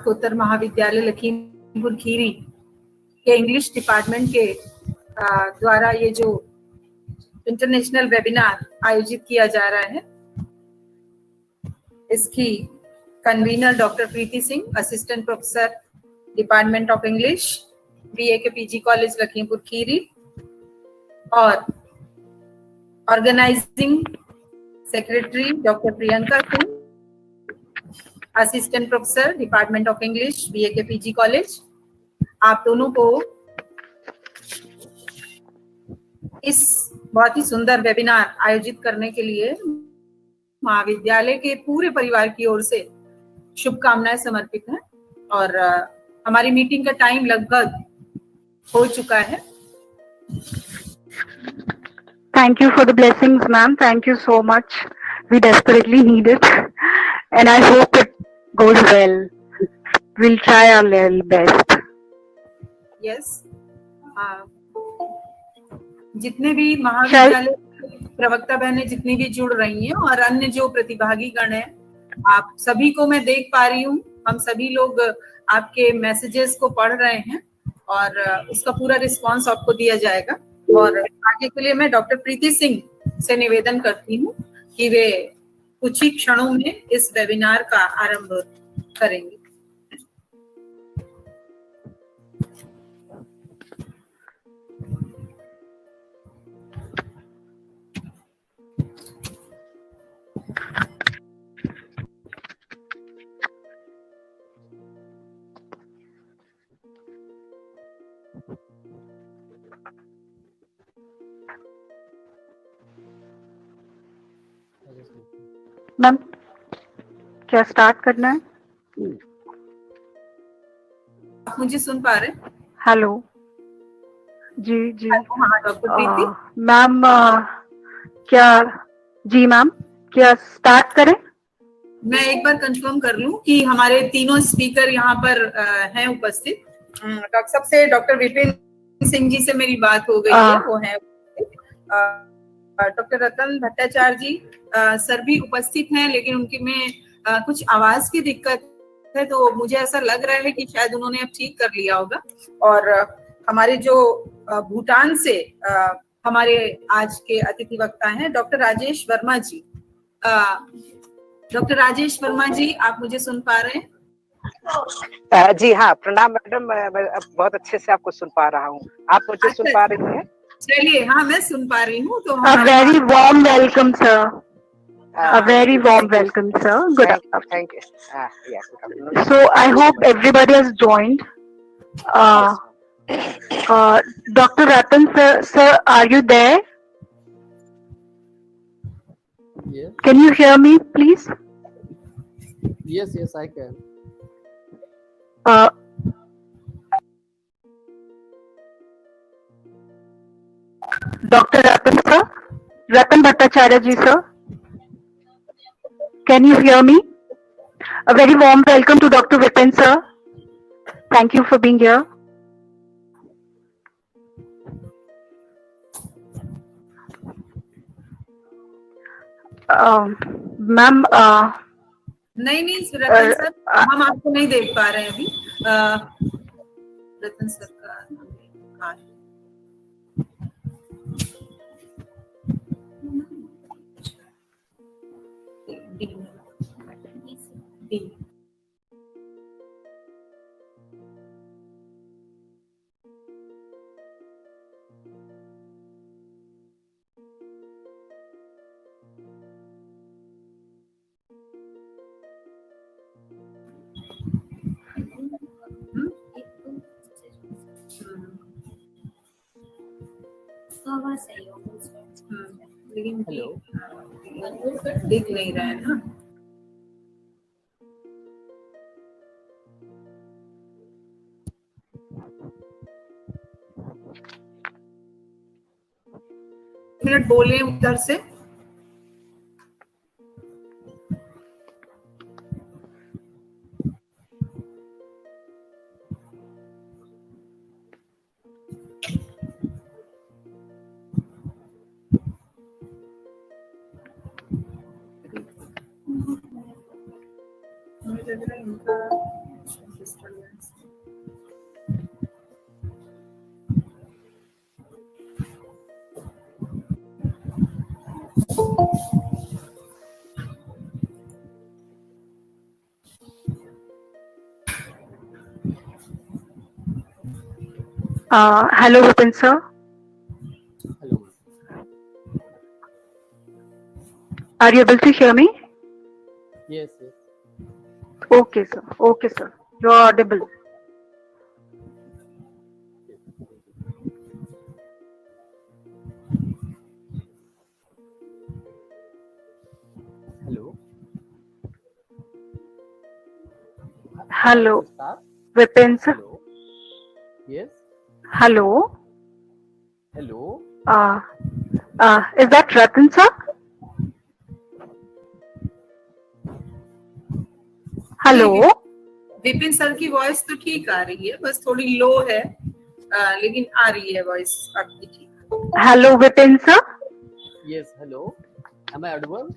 स्नातकोत्तर महाविद्यालय लखीमपुर खीरी के इंग्लिश डिपार्टमेंट के द्वारा ये जो इंटरनेशनल वेबिनार आयोजित किया जा रहा है, इसकी convener doctor Preeti Singh, assistant professor department of English, BA के पीजी कॉलेज लखीमपुर खीरी, और organising secretary doctor Priyanka Singh, assistant professor department of English, BA के पीजी कॉलेज। आप दोनों को इस बहुत ही सुंदर वेबिनार आयोजित करने के लिए महाविद्यालय के पूरे परिवार की ओर से शुभकामनाएं समर्पित हैं। और हमारी मीटिंग का टाइम लगभग हो चुका है। Thank you for the blessings, ma'am. Thank you so much. We desperately need it, and I hope it goes well. We'll try our level best. Yes. जितने भी महाविद्यालय प्रवक्ता बहनें जितनी भी जुड़ रही हैं और अन्य जो प्रतिभागी गण हैं, आप सभी को मैं देख पा रही हूँ। हम सभी लोग आपके मैसेजेस को पढ़ रहे हैं और उसका पूरा रिस्पांस आपको दिया जाएगा। और आगे के लिए मैं डॉक्टर प्रीति सिंह से निवेदन करती हूँ कि वे कुछ ही क्षणों में इस वेबिनार का आरंभ करेंगे। मैम, क्या स्टार्ट करना है? आप मुझे सुन पा रहे हैं? हेलो जी जी। हाँ डॉक्टर प्रीति। मैम क्या जी मैम, क्या स्टार्ट करें? मैं एक बार कंफर्म कर लूं कि हमारे तीनों स्पीकर यहाँ पर हैं उपस्थित। डॉक्टर सबसे डॉक्टर विपिन सिंह जी से मेरी बात हो गई है, वो है। डॉक्टर रतन भट्टाचार्य जी सर भी उपस्थित हैं, लेकिन उनकी में कुछ आवाज की दिक्कत है, तो मुझे ऐसा लग रहा है कि शायद उन्होंने अब ठीक कर लिया होगा। और हमारे जो भूटान से हमारे आज के अतिथि वक्ता हैं डॉक्टर राजेश वर्मा जी। डॉक्टर राजेश वर्मा जी, आप मुझे सुन पा रहे हैं? जी हाँ, प्रणाम मैडम। मैं बहुत अच्छे से आपको सुन पा रहा हूँ। आप मुझे सुन पा रही हैं? चलिए, हाँ मैं सुन पा रही हूँ। तो A very warm welcome, sir. A very warm welcome, sir. Good afternoon. Thank you. Yeah. So I hope everybody has joined. Dr. Ratan, sir, are you there? Yes. Can you hear me, please? Yes, I can. Dr. Ratan, sir? Ratan Bhattacharya ji, sir? Can you hear me? A very warm welcome to Dr. Vipin, sir. Thank you for being here. Ma'am, नहीं रतन sir, हम आपको नहीं देख पा रहे हैं अभी। रतन sir का लेकिन दिख नहीं रहा है ना। मिनट बोले उत्तर से। मुझे लग रहा है इनका Hello, Vipin sir. Hello. Are you able to hear me? Yes, yes. Okay, sir. Okay, sir. You're audible. Hello. Hello, Start. Vipin sir. Hello. Yes. Hello. Hello. Is that Ratan sir? Hello Vipin sir की voice तो ठीक आ रही है, बस थोड़ी लो है, लेकिन आ रही है वॉइस आपकी ठीक। Hello Vipin sir. Yes. Hello. Am I audible?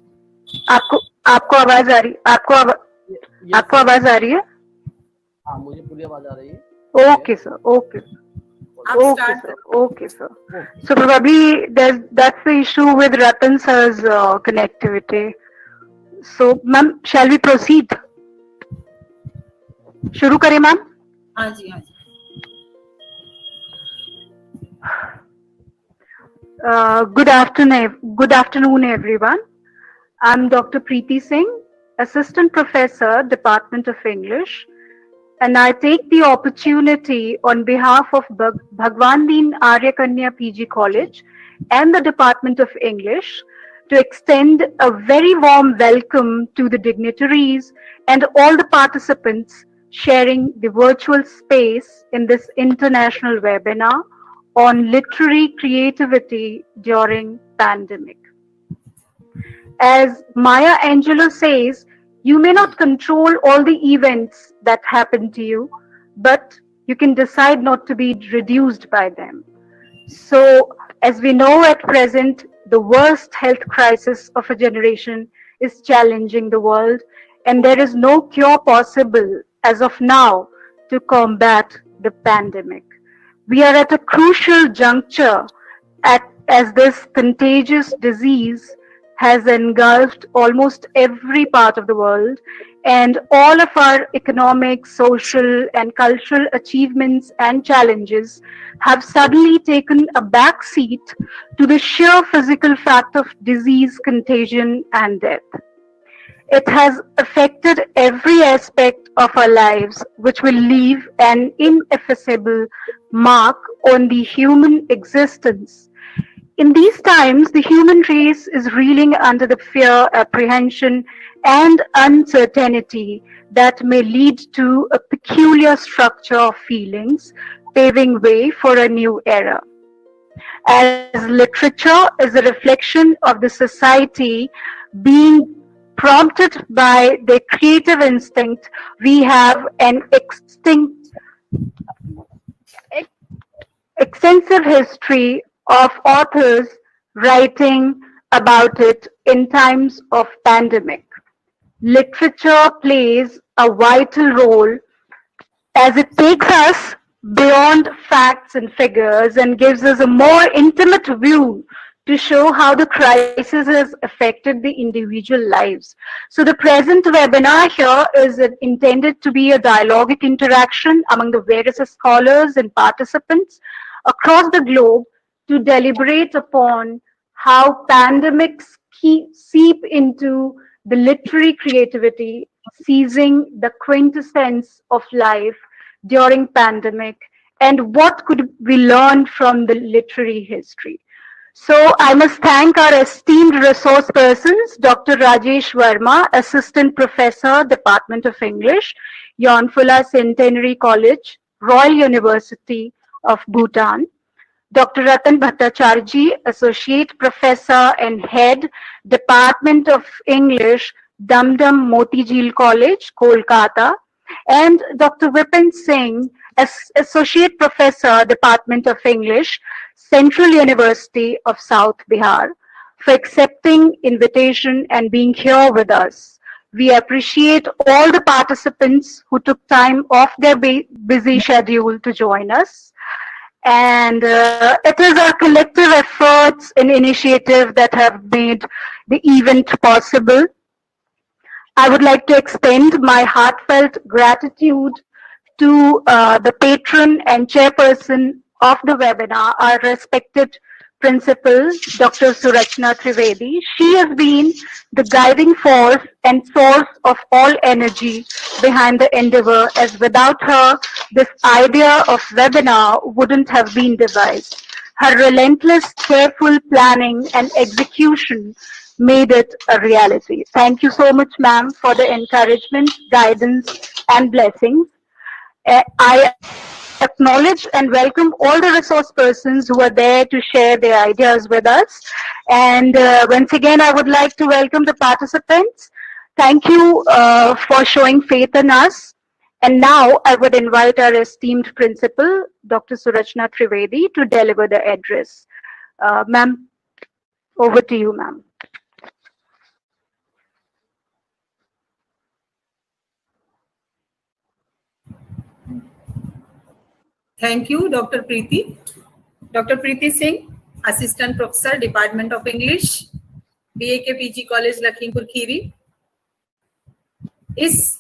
आपको आवाज आ रही, Yes. आपको आवाज आ रही है? हाँ, मुझे पूरी आवाज आ रही है। ओके सर, ओके आप okay स्टार्ट sir, करो। okay sir. So probably that's the issue with Ratan sir's connectivity. So ma'am, shall we proceed? शुरू करें मैम? हाँ जी, हाँ जी। Good afternoon everyone. I'm Dr. Preeti Singh, Assistant Professor, Department of English, and I take the opportunity on behalf of Bhagwan Deen Arya Kanya PG College and the Department of English to extend a very warm welcome to the dignitaries and all the participants sharing the virtual space in this international webinar on literary creativity during pandemic. As Maya Angelou says, you may not control all the events that happen to you, but you can decide not to be reduced by them. So, as we know at present, the worst health crisis of a generation is challenging the world, and there is no cure possible as of now to combat the pandemic. We are at a crucial juncture as this contagious disease has engulfed almost every part of the world, and all of our economic, social, and cultural achievements and challenges have suddenly taken a back seat to the sheer physical fact of disease, contagion, and death. It has affected every aspect of our lives, which will leave an ineffaceable mark on the human existence. In these times, the human race is reeling under the fear, apprehension, and uncertainty that may lead to a peculiar structure of feelings, paving way for a new era. As literature is a reflection of the society being prompted by their creative instinct, we have an extensive history of authors writing about it in times of pandemic. Literature plays a vital role as it takes us beyond facts and figures and gives us a more intimate view to show how the crisis has affected the individual lives. So the present webinar here is intended to be a dialogic interaction among the various scholars and participants across the globe to deliberate upon how pandemics seep into the literary creativity, seizing the quintessence of life during pandemic, and what could we learn from the literary history. So I must thank our esteemed resource persons, Dr. Rajesh Verma, Assistant Professor, Department of English, Yonfula Centenary College, Royal University of Bhutan, Dr. Ratan Bhattacharjee, Associate Professor and Head, Department of English, Dum Motijeel College, Kolkata, and Dr. Vipin Singh, Associate Professor, Department of English, Central University of South Bihar, for accepting invitation and being here with us. We appreciate all the participants who took time off their busy schedule to join us. And it is our collective efforts and initiative that have made the event possible. I would like to extend my heartfelt gratitude to the patron and chairperson of the webinar, our respected principal, Dr. Surachna Trivedi. She has been the guiding force and source of all energy behind the endeavor, as without her, this idea of webinar wouldn't have been devised. Her relentless, careful planning and execution made it a reality. Thank you so much, ma'am, for the encouragement, guidance, and blessings. I acknowledge and welcome all the resource persons who are there to share their ideas with us. And once again, I would like to welcome the participants. Thank you for showing faith in us. And now I would invite our esteemed principal, Dr. Surachna Trivedi, to deliver the address. Ma'am, over to you, ma'am. Thank you, Dr. Preeti. Dr. Preeti Singh, Assistant Professor, Department of English, BAK PG College, Lakhimpur Kheri. इस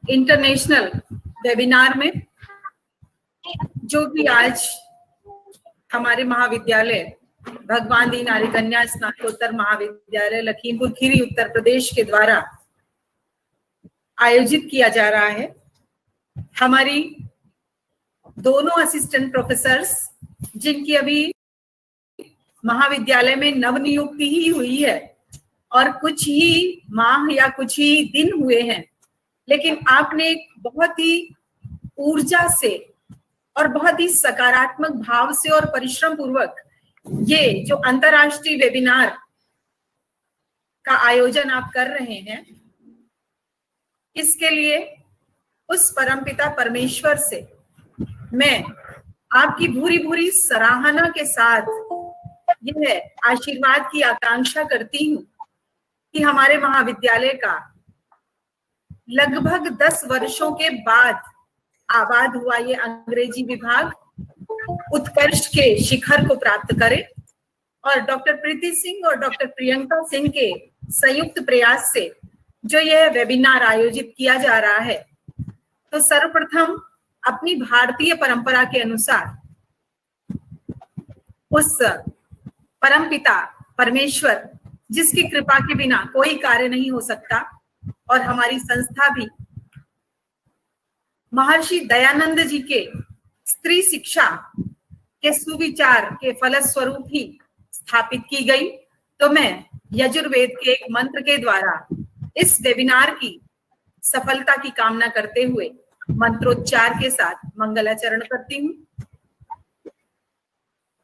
international webinar में जो कि आज हमारे महाविद्यालय भगवान दीन नारी कन्या स्नातकोत्तर महाविद्यालय लखीमपुर खीरी उत्तर प्रदेश के द्वारा आयोजित किया जा रहा है, हमारी दोनों असिस्टेंट प्रोफेसर्स जिनकी अभी महाविद्यालय में नवनियुक्ति ही हुई है और कुछ ही माह या कुछ ही दिन हुए हैं, लेकिन आपने एक बहुत ही ऊर्जा से और बहुत ही सकारात्मक भाव से और परिश्रम पूर्वक ये जो अंतर्राष्ट्रीय वेबिनार का आयोजन आप कर रहे हैं, इसके लिए उस परमपिता परमेश्वर से मैं आपकी भूरी भूरी सराहना के साथ यह आशीर्वाद की आकांक्षा करती हूं कि हमारे महाविद्यालय का लगभग 10 वर्षों के बाद आबाद हुआ ये अंग्रेजी विभाग उत्कर्ष के शिखर को प्राप्त करे और डॉक्टर प्रीति सिंह और डॉक्टर प्रियंका सिंह के संयुक्त प्रयास से जो यह वेबिनार आयोजित किया जा रहा है, तो सर्वप्रथम अपनी भारतीय परंपरा के अनुसार उस परमपिता परमेश्वर जिसकी कृपा के बिना कोई कार्य नहीं हो सकता और हमारी संस्था भी महर्षि दयानंद जी के स्त्री शिक्षा के सुविचार के फलस्वरूप ही स्थापित की गई, तो मैं यजुर्वेद के एक मंत्र के द्वारा इस वेबिनार की सफलता की कामना करते हुए मंत्रोच्चार के साथ मंगलाचरण करती हूँ।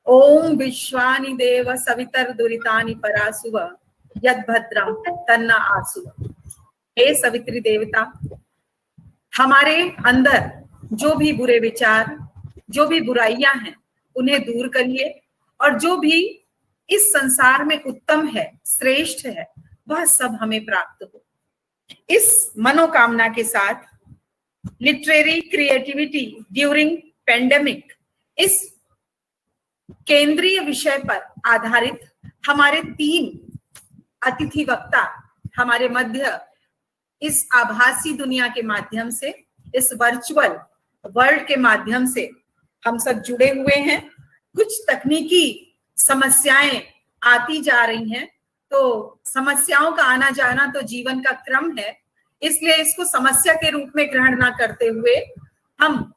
ओम विश्वानि देव सवितर दुरितानि परासुव यद भद्रम तन्ना आसुव। हे सवित्री देवता, हमारे अंदर जो भी बुरे विचार, जो भी बुराइयां हैं, उन्हें दूर करिए और जो भी इस संसार में उत्तम है, श्रेष्ठ है, वह सब हमें प्राप्त हो। इस मनोकामना के साथ लिटरेरी क्रिएटिविटी ड्यूरिंग पेंडेमिक इस केंद्रीय विषय पर आधारित हमारे 3 अतिथि वक्ता हमारे मध्य इस आभासी दुनिया के माध्यम से, इस वर्चुअल वर्ल्ड के माध्यम से हम सब जुड़े हुए हैं। कुछ तकनीकी समस्याएं आती जा रही हैं, तो समस्याओं का आना जाना तो जीवन का क्रम है, इसलिए इसको समस्या के रूप में ग्रहण ना करते हुए हम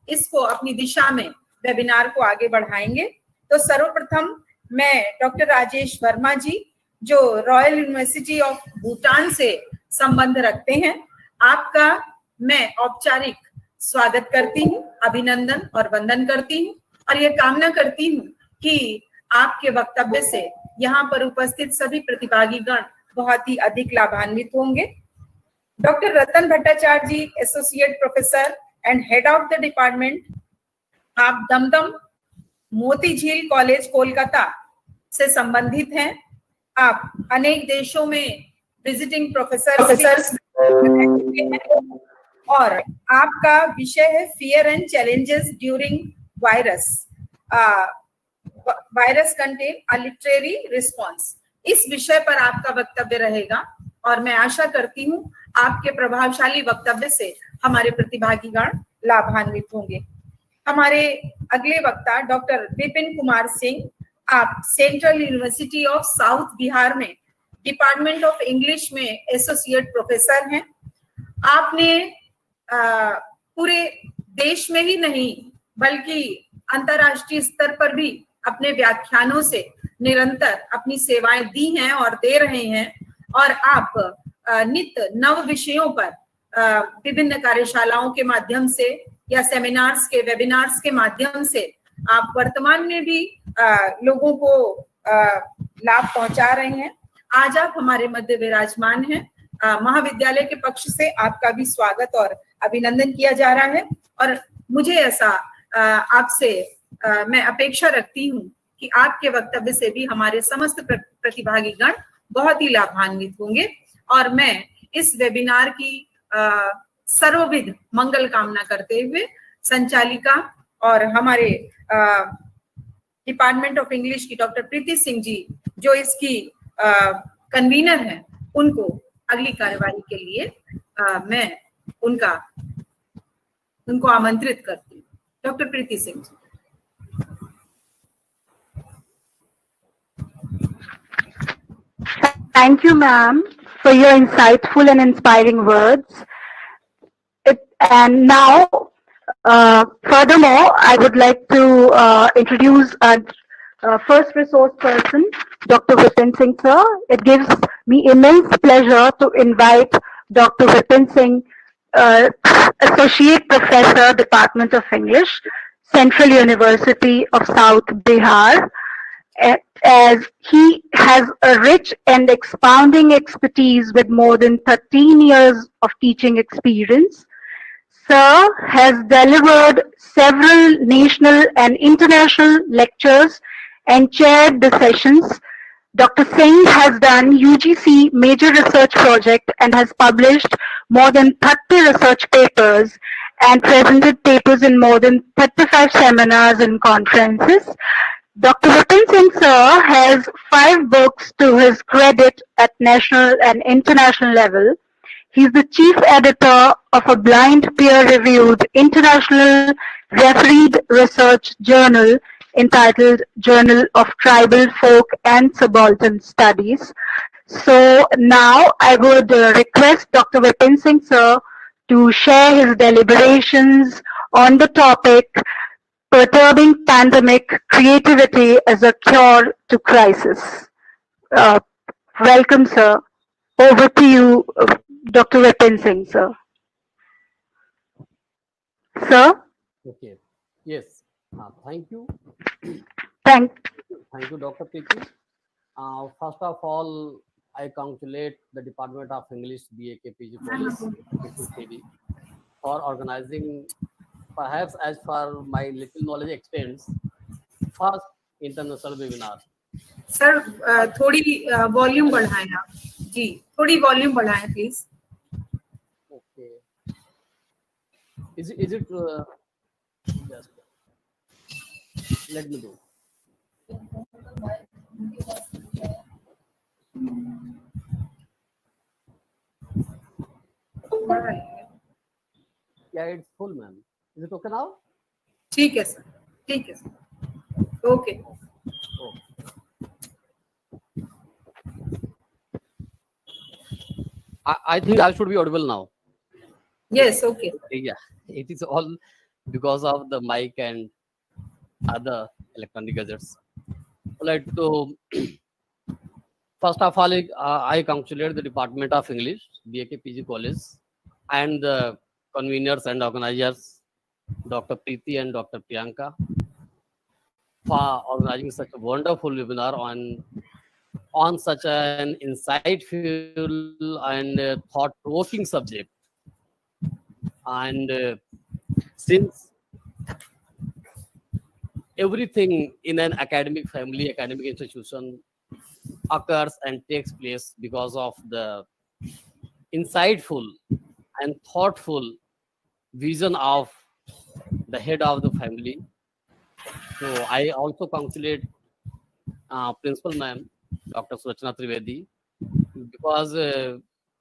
इसको अपनी दिशा में वेबिनार को आगे बढ़ाएंगे। तो सर्वप्रथम मैं डॉक्टर राजेश वर्मा जी, जो रॉयल यूनिवर्सिटी ऑफ भूटान से संबंध रखते हैं, आपका मैं औपचारिक स्वागत करती हूँ, अभिनंदन और वंदन करती हूँ और ये कामना करती हूँ कि आपके वक्तव्य से यहाँ पर उपस्थित सभी प्रतिभागीगण बहुत ही अधिक लाभान्वित होंगे। Doctor Ratan Bhattacharya ji, associate professor and head of the department, आप दमदम मोती झील कॉलेज कोलकाता से संबंधित हैं। आप अनेक देशों में विजिटिंग प्रोफेसर और आपका विषय है fear and challenges during virus contain a literary response. इस विषय पर आपका वक्तव्य रहेगा और मैं आशा करती हूँ आपके प्रभावशाली वक्तव्य से हमारे प्रतिभागीगण लाभान्वित होंगे। हमारे अगले वक्ता डॉक्टर विपिन कुमार सिंह, आप central university of south Bihar में डिपार्टमेंट ऑफ इंग्लिश में एसोसिएट प्रोफेसर हैं। आपने पूरे देश में ही नहीं बल्कि अंतर्राष्ट्रीय स्तर पर भी अपने व्याख्यानों से निरंतर अपनी सेवाएं दी हैं और दे रहे हैं, और आप नित्य नव विषयों पर विभिन्न कार्यशालाओं के माध्यम से या सेमिनार्स के वेबिनार्स के माध्यम से आप वर्तमान में भी लोगों को लाभ पहुंचा रहे हैं। आज आप हमारे मध्य विराजमान हैं। महाविद्यालय के पक्ष से आपका भी स्वागत और अभिनंदन किया जा रहा है, और मुझे ऐसा आपसे मैं अपेक्षा रखती हूँ कि आपके वक्तव्य से भी हमारे समस्त प्रतिभागीगण बहुत ही लाभान्वित होंगे, और मैं इस वेबिनार की सर्वविध मंगल कामना करते हुए संचालिका और हमारे डिपार्टमेंट ऑफ इंग्लिश की डॉक्टर प्रीति सिंह जी, जो इसकी कन्वीनर हैं, उनको अगली कार्यवाही के लिए मैं उनको आमंत्रित करती हूँ। Doctor Preeti Singh ji. Thank you, ma'am, for your insightful and inspiring words. And now, furthermore, I would like to introduce our first resource person, Dr. Vipin Singh, sir. It gives me immense pleasure to invite Dr. Vipin Singh, Associate Professor, Department of English, Central University of South Bihar, as he has a rich and expounding expertise with more than 13 years of teaching experience. Sir has delivered several national and international lectures and chaired the sessions. Dr. Singh has done UGC major research project and has published more than 30 research papers and presented papers in more than 35 seminars and conferences. Dr. Vipin Singh, sir, has 5 books to his credit at national and international level. He's the chief editor of a blind peer-reviewed international refereed research journal entitled Journal of Tribal Folk and Subaltern Studies. So now I would request Dr. Vipin Singh, sir, to share his deliberations on the topic Perturbing Pandemic Creativity as a Cure to Crisis. Welcome, sir. Over to you, Dr. Vipin Singh, sir. Sir? Okay. Yes. Thank you. Thank you, Dr. Preeti. First of all, I congratulate the Department of English, BAK PG College, for organizing, perhaps as far my little knowledge extends, first international webinar. Sir थोड़ी volume बढ़ाएं आप जी, थोड़ी volume बढ़ाएं please. Okay. Is it just let me do. Yeah, it's full, ma'am. Is it okay now? ठीक है sir, ठीक है sir. Okay. I think I should be audible now. Yes, okay. Yeah, it is all because of the mic and other electronic gadgets. Right. So, first of all, I congratulate the Department of English, BAK PG College, and the conveners and organizers, Dr. Preeti and Dr. Priyanka, for organizing such a wonderful webinar on such an insightful and thought-provoking subject. And since everything in an academic family, academic institution occurs and takes place because of the insightful and thoughtful vision of the head of the family. So I also congratulate Principal Ma'am, Dr. Sulochana Trivedi, because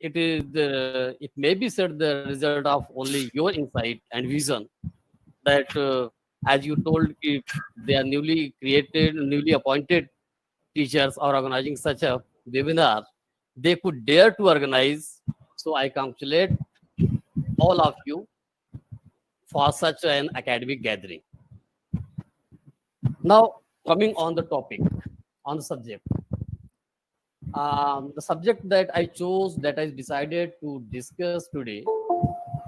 it may be said the result of only your insight and vision that, as you told, if they are newly created, newly appointed teachers are organizing such a webinar, they could dare to organize. So I congratulate all of you for such an academic gathering. Now, coming on the topic, on the subject. The subject that I chose, that I decided to discuss today,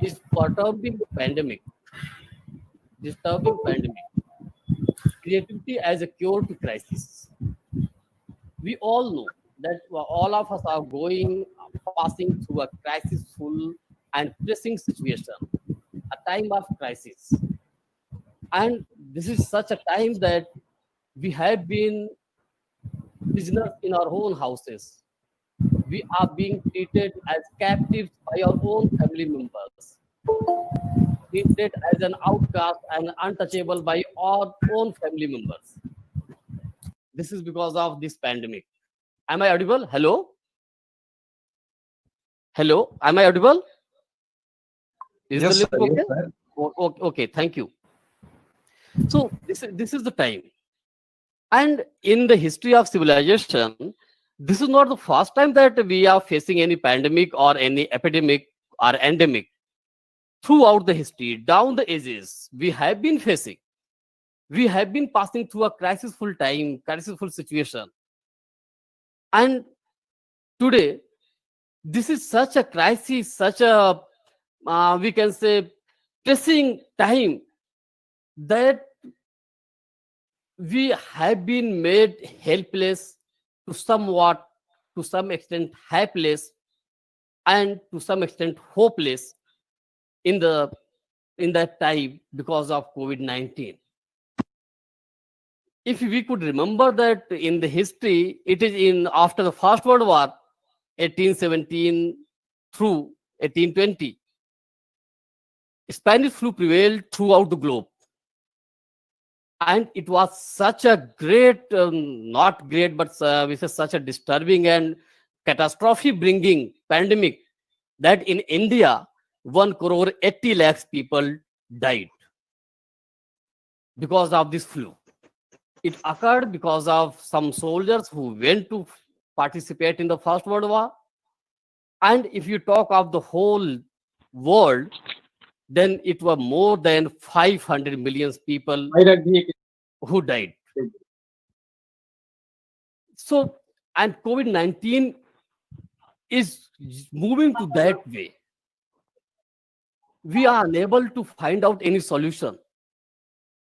is perturbing pandemic. Disturbing pandemic. Creativity as a cure to crisis. We all know that all of us are passing through a crisisful and pressing situation, a time of crisis. And this is such a time that we have been prisoners in our own houses. We are being treated as captives by our own family members, treated as an outcast and untouchable by our own family members. This is because of this pandemic. Am I audible? Hello? Hello? Am I audible? Is Yes, the link sir. okay? Yes, sir. Okay, thank you. So this is the time. And in the history of civilization, this is not the first time that we are facing any pandemic or any epidemic or endemic. Throughout the history, down the ages, we have been passing through a crisisful time, crisisful situation. And today, this is such a crisis, such a, we can say, pressing time that we have been made helpless, to some extent helpless, and to some extent hopeless in that time because of COVID-19. If we could remember that in the history, it is in after the First World War, 1817 through 1820, Spanish flu prevailed throughout the globe. And it was such a great, not great, but this is such a disturbing and catastrophe bringing pandemic that in India, 1 crore 80 lakhs people died because of this flu. It occurred because of some soldiers who went to participate in the First World War. And if you talk of the whole world, then it were more than 500 million people who died. So, and COVID-19 is moving to that way. We are unable to find out any solution.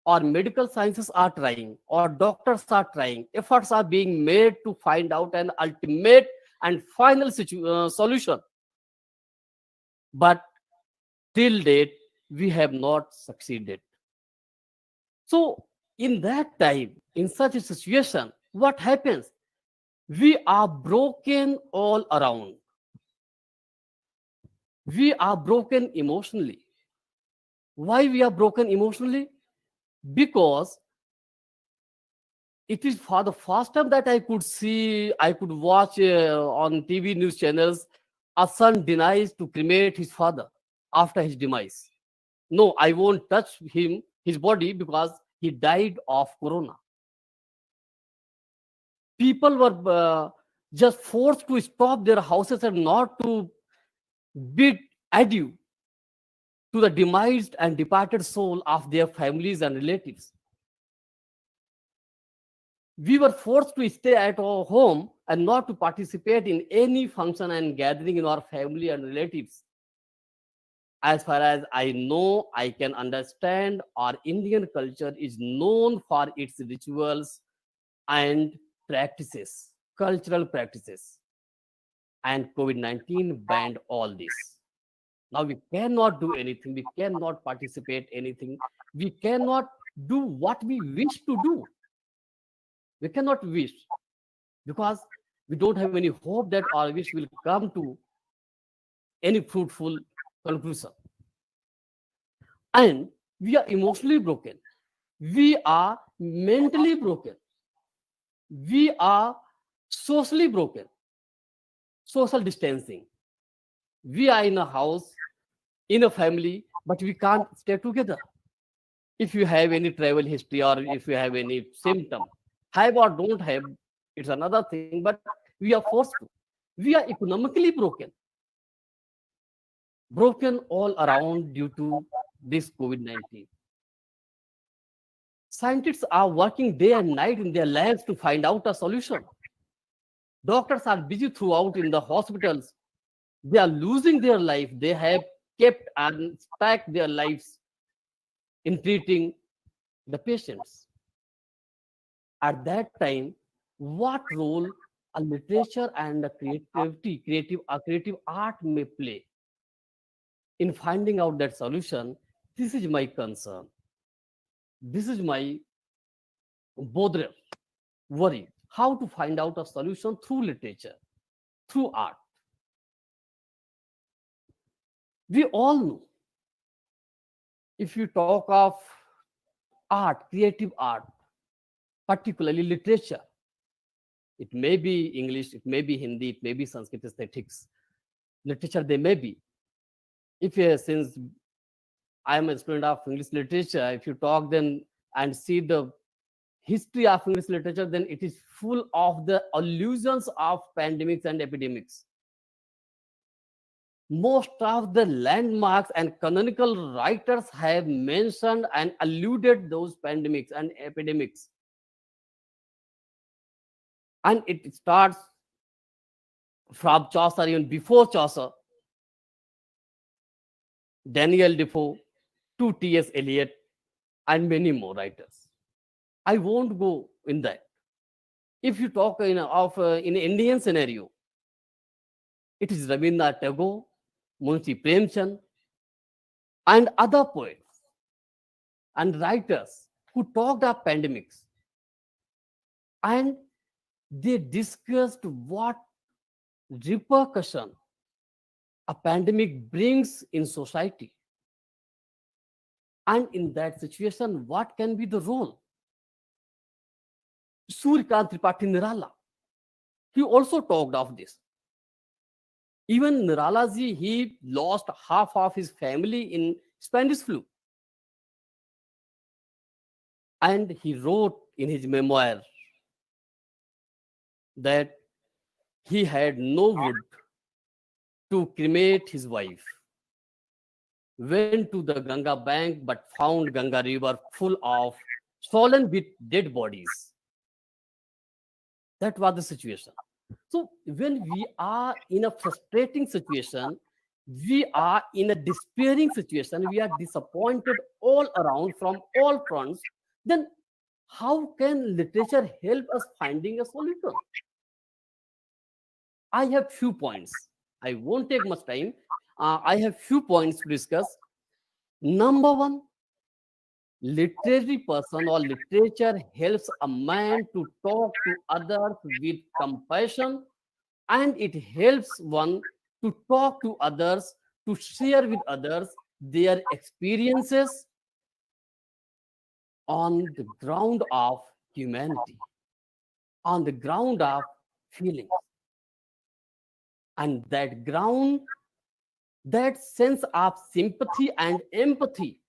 Or medical sciences are trying, or doctors are trying. Efforts are being made to find out an ultimate and final solution. But till date, we have not succeeded. So, in that time, in such a situation, what happens? We are broken all around. We are broken emotionally. Why we are broken emotionally? Because it is for the first time that I could watch on TV news channels, a son denies to cremate his father after his demise. No, I won't touch his body because he died of corona. People were just forced to stop their houses and not to bid adieu to the demised and departed soul of their families and relatives. We were forced to stay at our home and not to participate in any function and gathering in our family and relatives. As far as I know, I can understand, our Indian culture is known for its rituals and practices, cultural practices. And COVID-19 banned all this. Now we cannot do anything. We cannot participate anything. We cannot do what we wish to do. We cannot wish because we don't have any hope that our wish will come to any fruitful conclusion. And we are emotionally broken. We are mentally broken. We are Socially broken, social distancing. We are in a house, in a family, but we can't stay together. If you have any travel history or if you have any symptom, have or don't have, it's another thing, but we are forced to. We are economically broken all around due to this COVID-19. Scientists are working day and night in their labs to find out a solution. Doctors are busy throughout in the hospitals. They are losing their life. They have kept and stacked their lives in treating the patients. At that time, what role a literature and a creative art may play in finding out that solution? This is my concern. This is my bodre worry. How to find out a solution through literature, through art. We all know, if you talk of art, creative art, particularly literature, it may be English, it may be Hindi, it may be Sanskrit aesthetics, literature they may be. If since I am a student of English literature, if you talk then and see the history of English literature, then it is full of the allusions of pandemics and epidemics. Most of the landmarks and canonical writers have mentioned and alluded those pandemics and epidemics. And it starts from Chaucer, even before Chaucer, Daniel Defoe, to T.S. Eliot, and many more writers. I won't go in that. If you talk in Indian scenario, it is Rabindranath Tagore, Munshi Premchand, and other poets and writers who talked of pandemics. And they discussed what repercussion a pandemic brings in society. And in that situation, what can be the role? Suryakant Tripathi Nirala, he also talked of this. Even Nirala ji, he lost half of his family in Spanish flu. And he wrote in his memoir that he had no wood to cremate his wife. Went to the Ganga bank, but found Ganga river full of swollen with dead bodies. That was the situation. So when we are in a frustrating situation, we are in a despairing situation, we are disappointed all around from all fronts, then how can literature help us finding a solution? I have few points. I won't take much time. I have few points to discuss. Number one, literary person or literature helps a man to talk to others with compassion, and it helps one to talk to others, to share with others their experiences on the ground of humanity, on the ground of feelings. And that ground, that sense of sympathy and empathy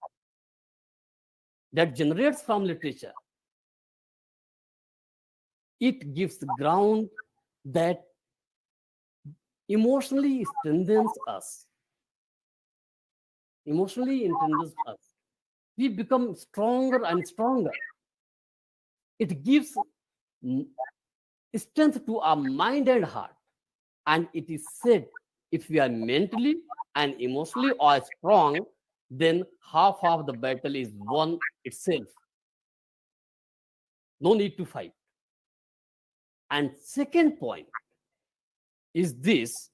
that generates from literature, it gives the ground that emotionally strengthens us. Emotionally strengthens us. We become stronger and stronger. It gives strength to our mind and heart. And it is said, if we are mentally and emotionally or strong, then half of the battle is won itself. No need to fight. And second point is this: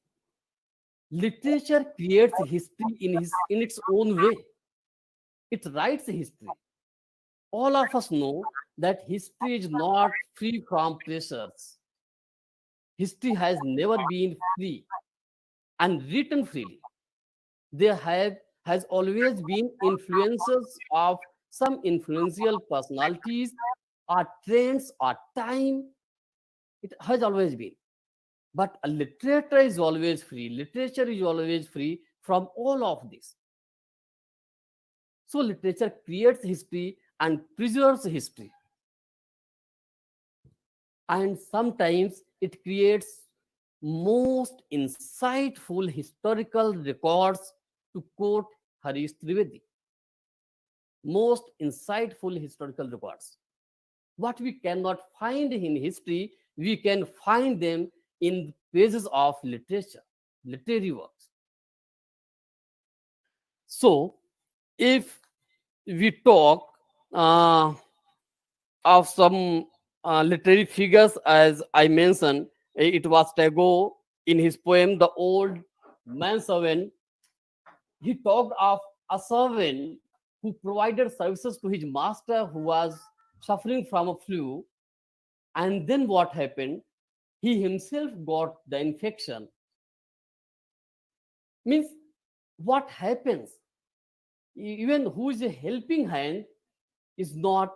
literature creates history in its own way. It writes history. All of us know that history is not free from pressures. History has never been free and written freely. There has always been influences of some influential personalities or trends or time It has always been. But a literature is always free. Literature is always free from all of this. So literature creates history and preserves history. And sometimes it creates most insightful historical records, to quote Harish Trivedi. Most insightful historical records. What we cannot find in history, we can find them in pages of literature, literary works. So, if we talk uh, of some literary figures, as I mentioned, it was Tagore in his poem "The Old Manservant." He talked of a servant who provided services to his master who was suffering from a flu. And then what happened? He himself got the infection. Means what happens? Even who is a helping hand is not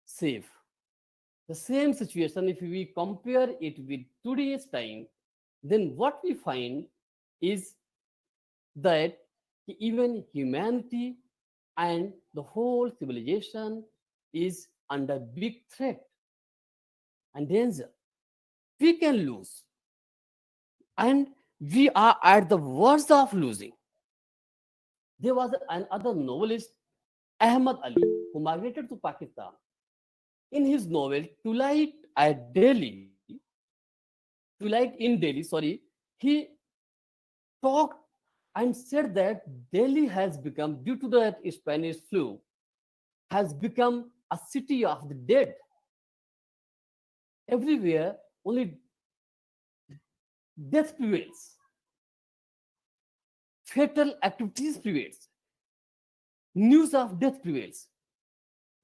safe. The same situation, if we compare it with today's time, then what we find is that even humanity and the whole civilization is under big threat and danger. We can lose, and we are at the worst of losing. There was another novelist, Ahmad Ali, who migrated to Pakistan. In his novel Twilight in Delhi, sorry, he talked and said that Delhi has become, due to the Spanish flu, has become a city of the dead. Everywhere, only death prevails, fatal activities prevails, news of death prevails.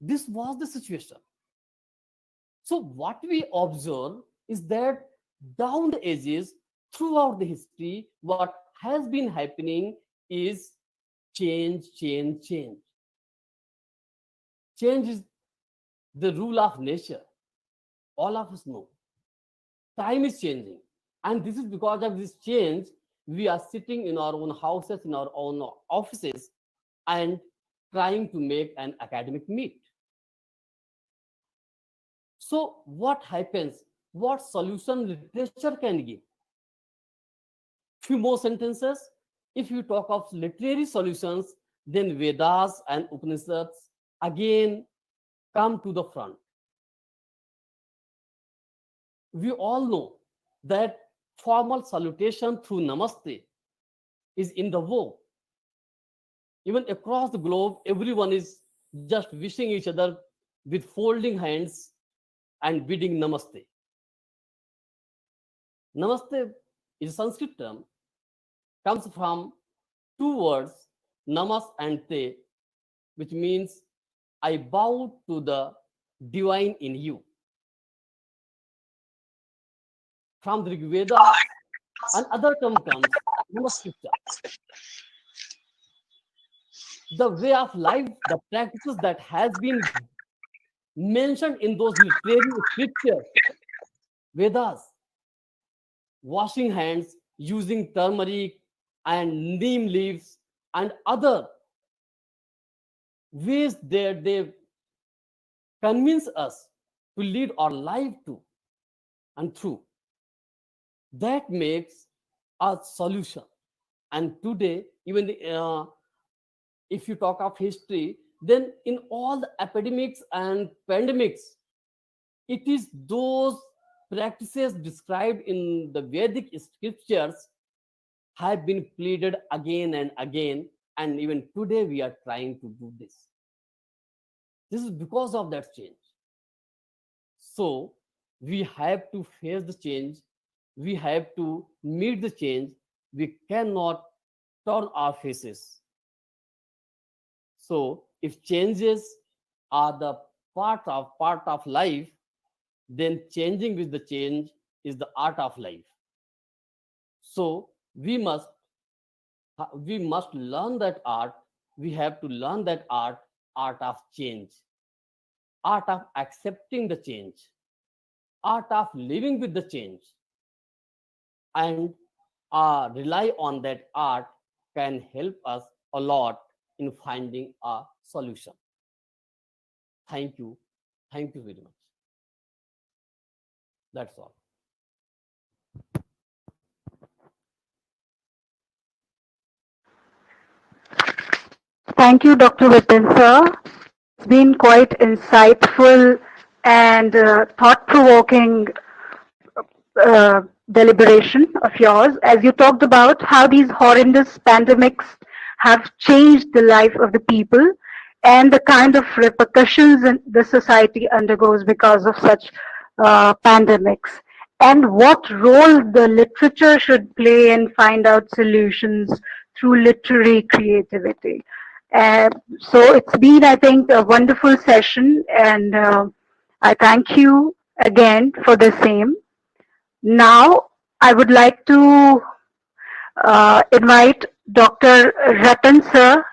This was the situation. So what we observe is that down the ages, throughout the history, what has been happening is change, change, change. Change is the rule of nature. All of us know. Time is changing. And this is because of this change, we are sitting in our own houses, in our own offices, and trying to make an academic meet. So what happens? What solution literature can give? Few more sentences. If you talk of literary solutions, then Vedas and Upanishads again come to the front. We all know that formal salutation through Namaste is in the vogue. Even across the globe, everyone is just wishing each other with folding hands and bidding Namaste. Namaste is a Sanskrit term, comes from two words, namas and te, which means I bow to the divine in you. From the Rig Veda, another term comes, namaskritta. The way of life, the practices that has been mentioned in those literary scriptures, Vedas, washing hands using turmeric and neem leaves and other ways that they convince us to lead our life to and through. That makes a solution. And today, even if you talk of history, then in all the epidemics and pandemics, it is those practices described in the Vedic scriptures have been pleaded again and again, and even today we are trying to do this. This is because of that change. So we have to face the change, we have to meet the change, we cannot turn our faces. So if changes are the part of life, then changing with the change is the art of life. So we must learn that art. We have to learn that art of change, art of accepting the change, art of living with the change, and rely on that art can help us a lot in finding a solution. Thank you very much. That's all. Thank you, Dr. Vipin, sir. It's been quite insightful and thought-provoking deliberation of yours as you talked about how these horrendous pandemics have changed the life of the people and the kind of repercussions the society undergoes because of such pandemics, and what role the literature should play in find out solutions through literary creativity. So it's been, I think, a wonderful session, and I thank you again for the same. Now, I would like to invite Dr. Ratan sir,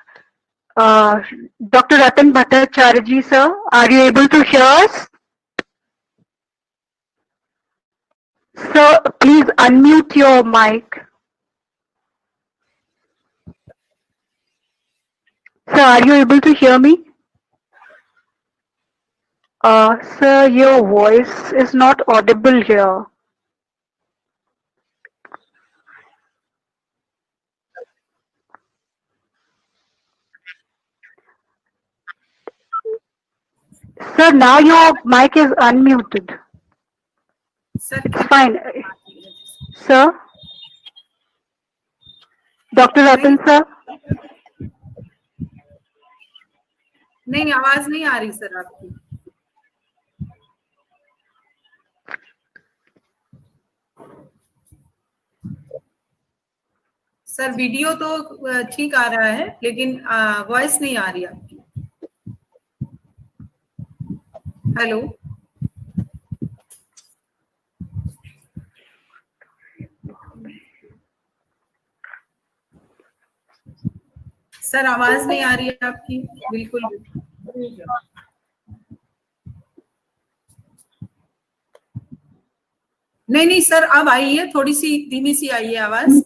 Dr. Ratan Bhattacharya sir. Are you able to hear us? Sir, please unmute your mic. Sir, are you able to hear me? Sir, your voice is not audible here. Sir, now your mic is unmuted. Sir It's fine. Sir? Dr. Ratan sir? नहीं, आवाज नहीं आ रही sir आपकी. Sir video तो ठीक आ रहा है, लेकिन वॉइस नहीं आ रही आपकी. हेलो. सर आवाज नहीं आ रही है आपकी, बिल्कुल भी. नहीं सर, अब आई है, थोड़ी सी धीमी सी आई है आवाज.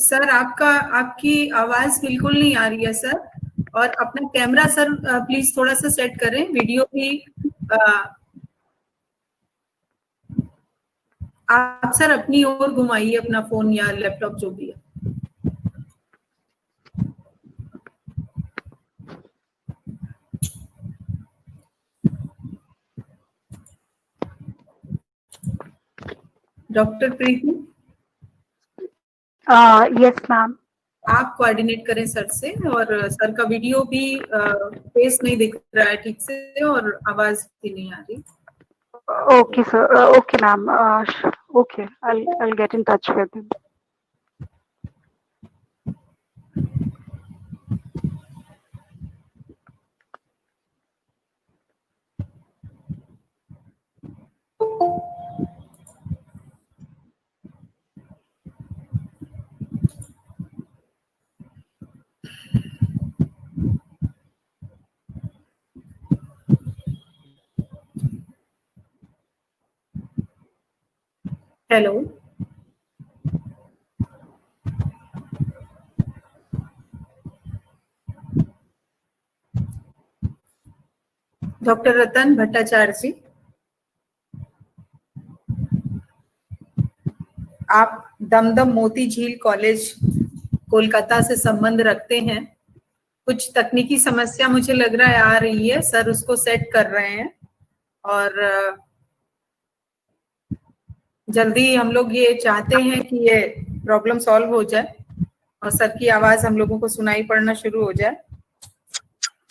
सर आपकी आवाज बिल्कुल नहीं आ रही है सर. और अपना कैमरा सर प्लीज थोड़ा सा सेट करें. वीडियो भी आप सर अपनी ओर घुमाइए अपना फोन या लैपटॉप जो भी है. डॉक्टर प्रीति. Yes, ma'am. आप कोऑर्डिनेट करें सर से, और सर का वीडियो भी फेस नहीं दिख रहा है ठीक से, और आवाज भी नहीं आ रही. Okay, sir. Okay, ma'am. Okay, I'll get in touch with him. Hello. Doctor Ratan Bhattacharya ji, आप दमदम मोती झील कॉलेज कोलकाता से संबंध रखते हैं. कुछ तकनीकी समस्या मुझे लग रहा है आ रही है, सर उसको सेट कर रहे हैं, और जल्दी हम लोग ये चाहते हैं कि ये प्रॉब्लम सॉल्व हो जाए और सर की आवाज हम लोगों को सुनाई पड़ना शुरू हो जाए.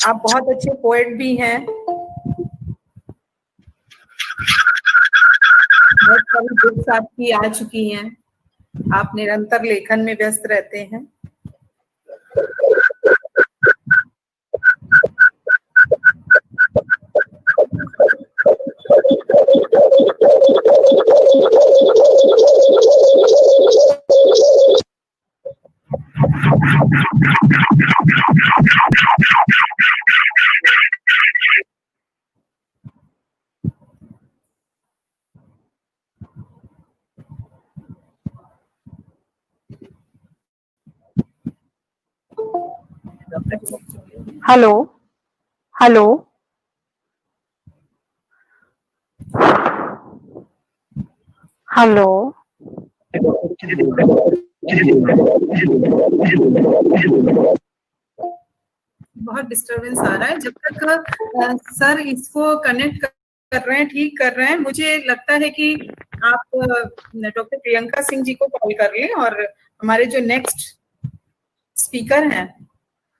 आप बहुत अच्छे पोएट भी हैं. बहुत सारी बुक्स आपकी आ चुकी हैं, आप निरंतर लेखन में व्यस्त रहते हैं। Hello, hello. Hello. बहुत डिस्टरबेंस आ रहा है। जब तक सर इसको कनेक्ट कर रहे हैं, ठीक कर रहे हैं, मुझे लगता है कि आप डॉक्टर प्रियंका सिंह जी को कॉल कर लें और हमारे जो नेक्स्ट स्पीकर हैं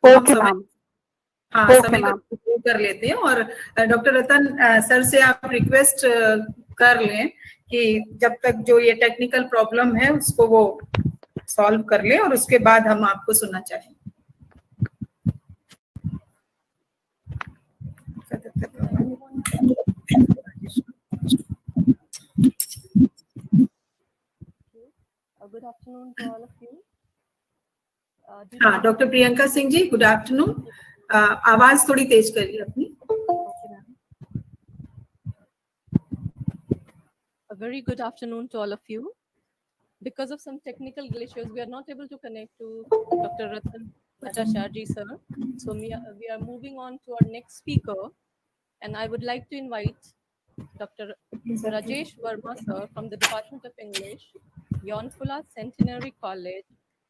Okay, ma'am. हाँ Okay, समय का ma'am. उपयोग कर लेते हैं। और डॉक्टर रतन सर से आप रिक्वेस्ट कर लें कि जब तक जो ये टेक्निकल प्रॉब्लम है उसको वो सॉल्व कर ले और उसके बाद हम आपको सुनना चाहेंगे। Good afternoon to all of you. हाँ डॉक्टर प्रियंका सिंह जी, गुड आफ्टरनून। आवाज थोड़ी तेज करिए अपनी। Okay, ma'am. A very good afternoon to all of you. Because of some technical glitches, we are not able to connect to Dr. Ratan Bhattacharya sir. So we are moving on to our next speaker, and I would like to invite Dr. Rajesh Verma sir from the Department of English, Yonpula Centenary College,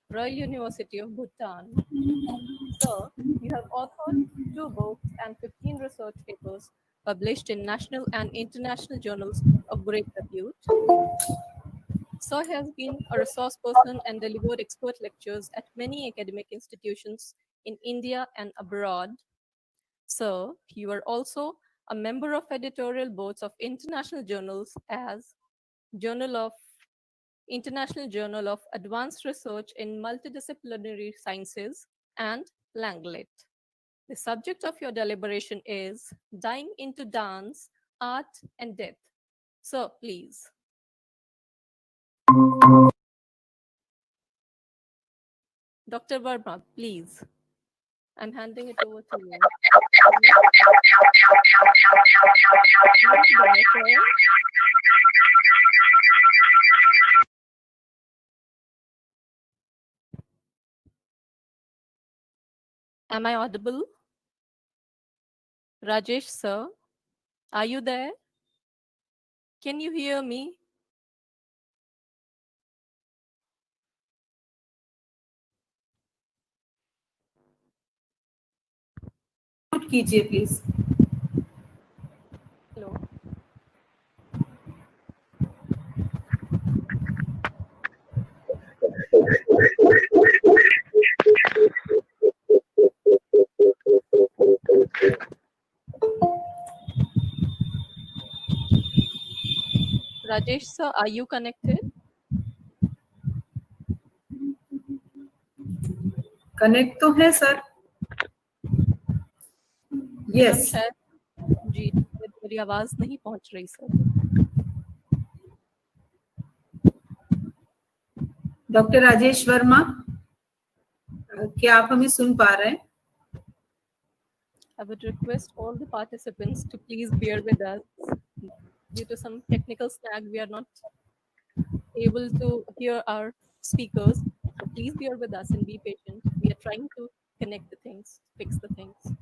Royal University of Bhutan. Sir, you have authored 2 books and 15 research papers published in national and international journals of great repute. Sir has been a resource person and delivered expert lectures at many academic institutions in India and abroad. Sir, you are also a member of editorial boards of international journals as International Journal of Advanced Research in Multidisciplinary Sciences and Langlet. The subject of your deliberation is Dying into Dance, Art and Death. Sir, please. Dr. Verma, please. I'm handing it over to you. Am I audible? Rajesh, sir, are you there? Can you hear me? Mute कीजिए please. Hello. Rajesh, sir, are you connected? Connect तो है sir. Yes. जी, मेरी आवाज नहीं पहुंच रही sir. Doctor Rajesh Verma, क्या आप हमें सुन पा रहे हैं? I would request all the participants to please bear with us. Due to some technical snag, we are not able to hear our speakers. So please bear with us and be patient. We are trying to connect the things, fix the things.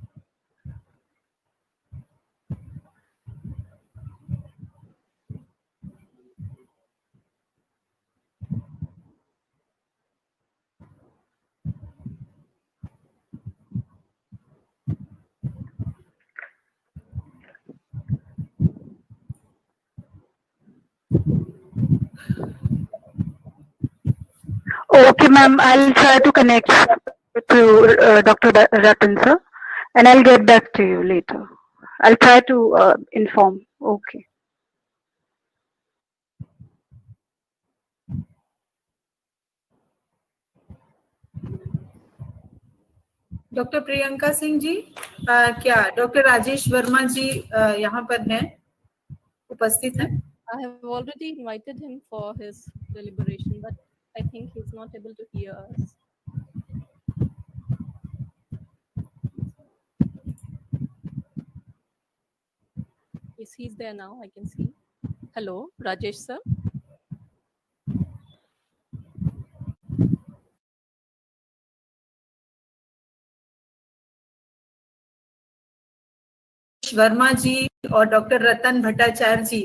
Okay, ma'am. I'll try to connect to Dr. Ratan sir, and I'll get back to you later. I'll try to inform. Okay. Doctor Priyanka Singh ji, क्या doctor Rajesh Verma जी यहाँ पर हैं, उपस्थित हैं? I have already invited him for his deliberation, but I think he's not able to hear us. Yes, he's there now. I can see. Hello, Rajesh sir. Verma जी और doctor Ratan Bhattacharya जी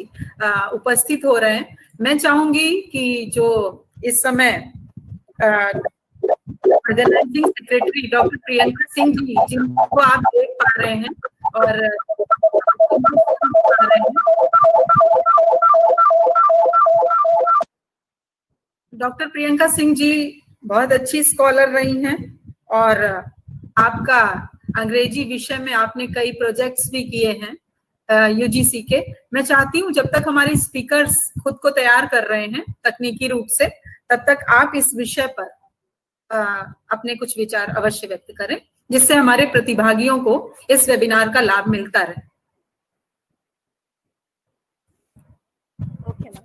उपस्थित हो रहे हैं। मैं चाहूंगी कि जो इस समय organising secretary doctor Priyanka Singh ji, जिनको आप देख पा रहे हैं और डॉक्टर प्रियंका सिंह जी बहुत अच्छी स्कॉलर रही हैं और आपका अंग्रेजी विषय में आपने कई प्रोजेक्ट्स भी किए हैं यूजीसी के। मैं चाहती हूँ जब तक हमारे स्पीकर्स खुद को तैयार कर रहे हैं तकनीकी रूप से, तब तक आप इस विषय पर अपने कुछ विचार अवश्य व्यक्त करें, जिससे हमारे प्रतिभागियों को इस वेबिनार का लाभ मिलता रहे। Okay, ma'am.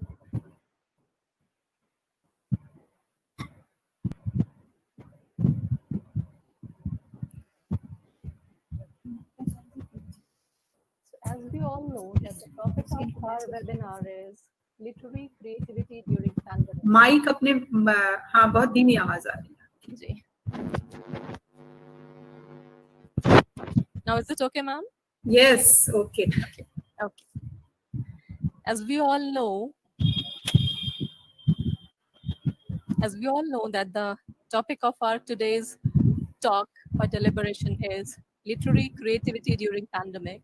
So as we all know that the topic of our webinar is literary creativity during pandemic. Mic अपने हाँ, बहुत धीमी आवाज आ रही है जी. Now is it okay, ma'am? Yes, okay. Okay. As we all know that the topic of our today's talk or deliberation is literary creativity during pandemic.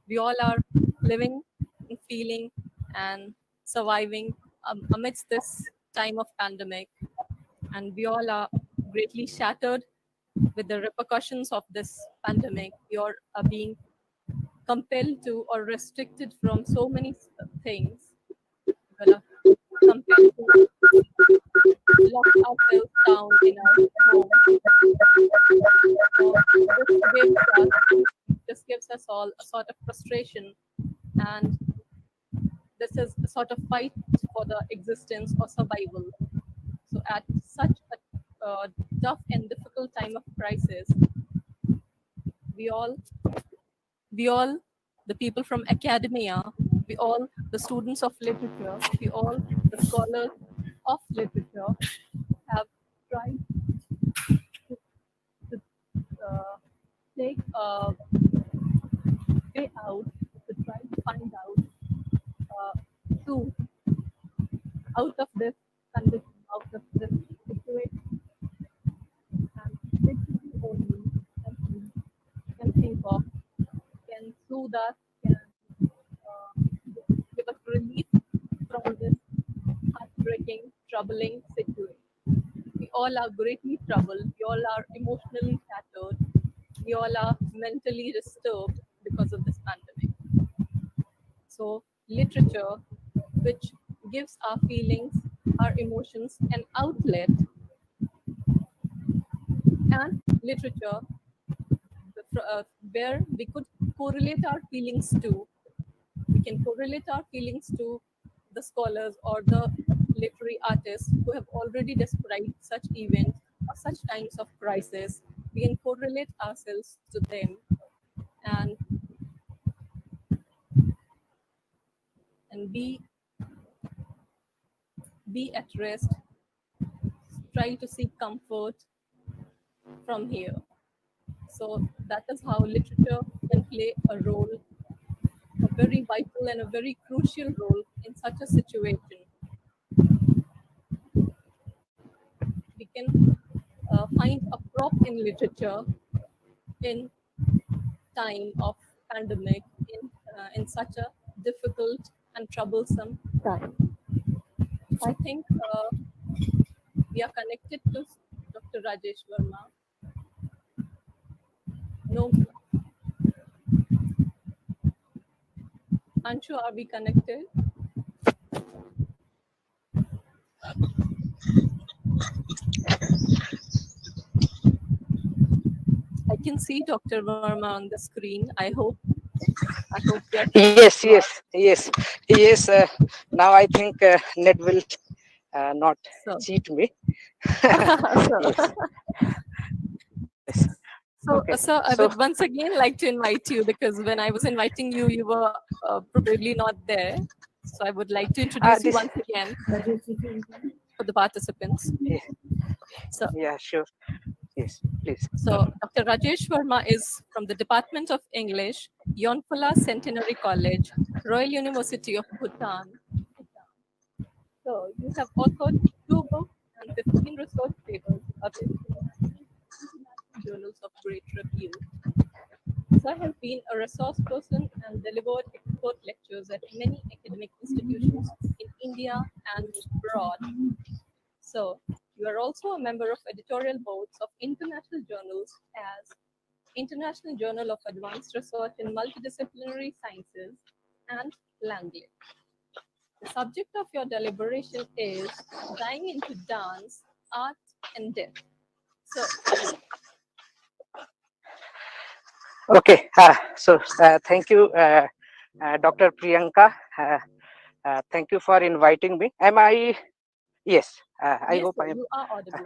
We all are living and feeling and surviving amidst this time of pandemic, and we all are greatly shattered with the repercussions of this pandemic. We are being compelled to or restricted from so many things. We are compelled to lock ourselves down in our home. So this gives us all a sort of frustration, and this is a sort of fight for the existence or survival. So at such a tough and difficult time of crisis, we all, the people from academia, we all, the students of literature, we all, the scholars of literature, have tried to take a way out, to try to find out out of this condition, out of this situation, and literally only can think of, can soothe us, can give us relief from this heartbreaking, troubling situation. We all are greatly troubled. We all are emotionally shattered. We all are mentally disturbed because of this pandemic. So literature, which gives our feelings, our emotions an outlet, and literature where we could correlate our feelings to, we can correlate our feelings to the scholars or the literary artists who have already described such events or such times of crisis. We can correlate ourselves to them and be at rest, try to seek comfort from here. So that is how literature can play a role, a very vital and a very crucial role in such a situation. We can find a prop in literature in time of pandemic, in such a difficult and troublesome time. I think we are connected to Dr. Rajesh Verma. No, Anshu, are we connected? can see Dr. Verma on the screen. I hope they are. Yes. Now I think Ned will not So, cheat me. so, Yes. Yes. so, Okay. sir, I So would once again like to invite you, because when I was inviting you, you were probably not there. So I would like to introduce you this. once again for the participants. Yeah, So, yeah, sure. Yes, please. Dr. Rajesh Verma is from the Department of English, Yonpula Centenary College, Royal University of Bhutan. So you have authored 2 books and 15 research papers available in international journals of great repute. Sir has been a resource person and delivered expert lectures at many academic institutions in India and abroad. So you are also a member of editorial boards of international journals as International Journal of Advanced Research in Multidisciplinary Sciences and Langley. The subject of your deliberation is Dying into Dance, Art and Death. So, Okay. Thank you, Dr. Priyanka. Thank you for inviting me. Am I? Yes. I yes, hope sir, I am. you are audible.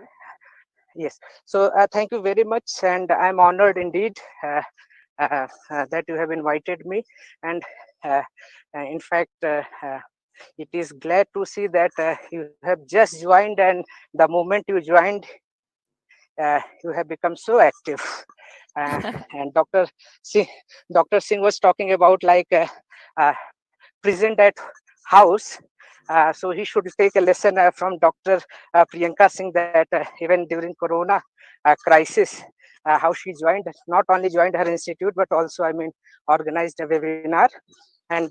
Yes. So thank you very much, and I'm honored indeed that you have invited me. And in fact, it is glad to see that you have just joined, and the moment you joined, you have become so active. And Dr. Singh was talking about like present at house. So he should take a lesson from Dr. Priyanka Singh that even during Corona crisis, how she joined, not only joined her institute, but also, I mean, organized a webinar. And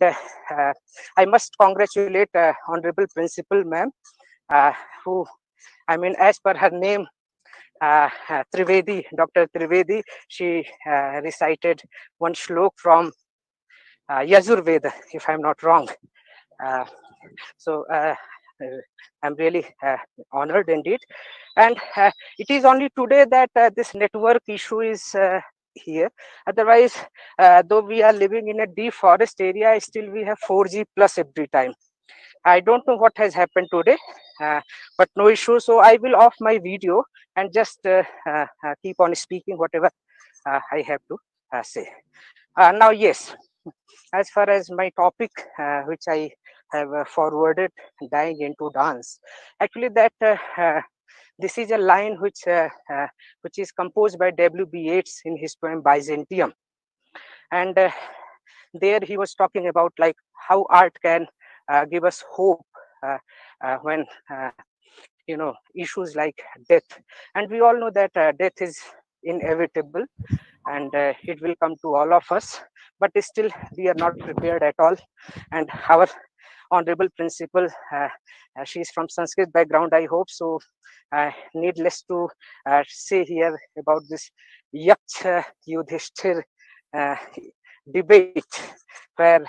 I must congratulate Honorable Principal Ma'am, who, I mean, as per her name, Trivedi, Dr. Trivedi, she recited one shlok from Yajurveda, if I'm not wrong. Uh, so I'm really honored indeed. And it is only today that this network issue is here. Otherwise, though we are living in a deep forest area, still we have 4G plus every time. I don't know what has happened today, but no issue. So I will off my video and just keep on speaking whatever I have to say. Now, yes, as far as my topic, which I have forwarded, dying into dance. Actually, that this is a line which is composed by W.B. Yeats in his poem Byzantium, and there he was talking about like how art can give us hope when issues like death, and we all know that death is inevitable and it will come to all of us, but still we are not prepared at all. And our honorable principal, she is from Sanskrit background, I hope so. Needless to say here about this Yaksha Yudhishthir debate, where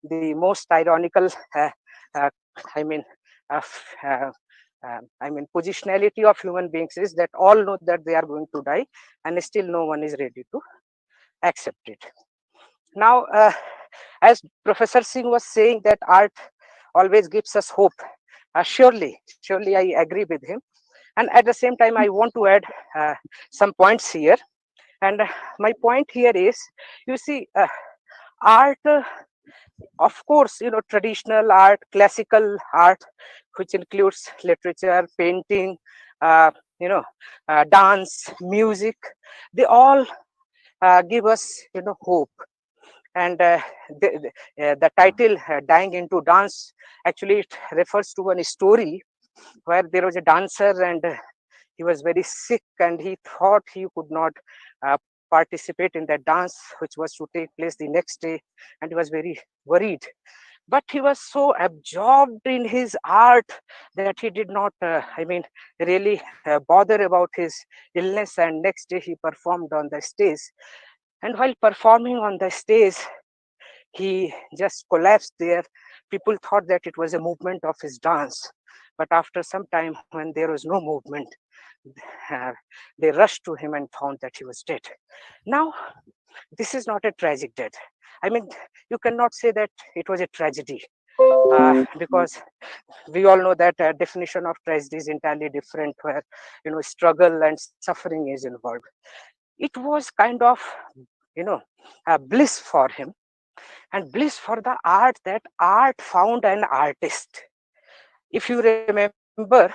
the most ironical, I mean, positionality of human beings is that all know that they are going to die, and still no one is ready to accept it. Now, as Professor Singh was saying that art always gives us hope. Surely I agree with him. And at the same time, I want to add some points here. And my point here is, you see, art, of course, traditional art, classical art, which includes literature, painting, dance, music, they all give us, hope. And the title Dying into Dance, actually it refers to one story where there was a dancer and he was very sick and he thought he could not participate in that dance which was to take place the next day, and he was very worried. But he was so absorbed in his art that he did not really bother about his illness, and next day he performed on the stage. And while performing on the stage, he just collapsed there. People thought that it was a movement of his dance, But after some time, when there was no movement, they rushed to him and found that he was dead. Now, this is not a tragic death. I mean, you cannot say that it was a tragedy, because we all know that definition of tragedy is entirely different, where struggle and suffering is involved. It was kind of a bliss for him, and bliss for the art, that art found an artist. If you remember,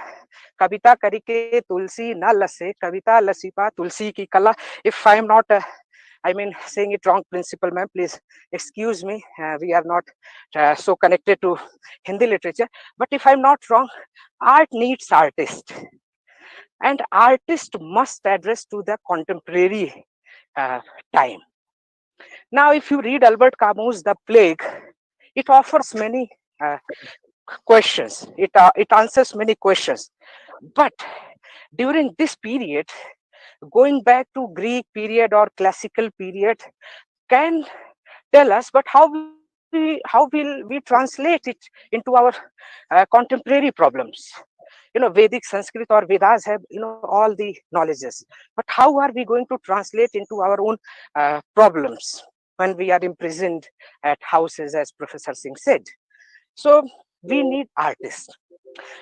Kavita karike tulsi na lase, Kavita lasipa tulsi ki kala. If I am not saying it wrong, principal ma'am, please excuse me. We are not so connected to Hindi literature. But if I'm not wrong, art needs artist, and artist must address to the contemporary time. Now, if you read Albert Camus' The Plague, it offers many questions. It answers many questions. But during this period, going back to Greek period or classical period can tell us, but how will we translate it into our contemporary problems? Vedic, Sanskrit, or Vedas have all the knowledges, but how are we going to translate into our own problems when we are imprisoned at houses, as Professor Singh said? So we need artists.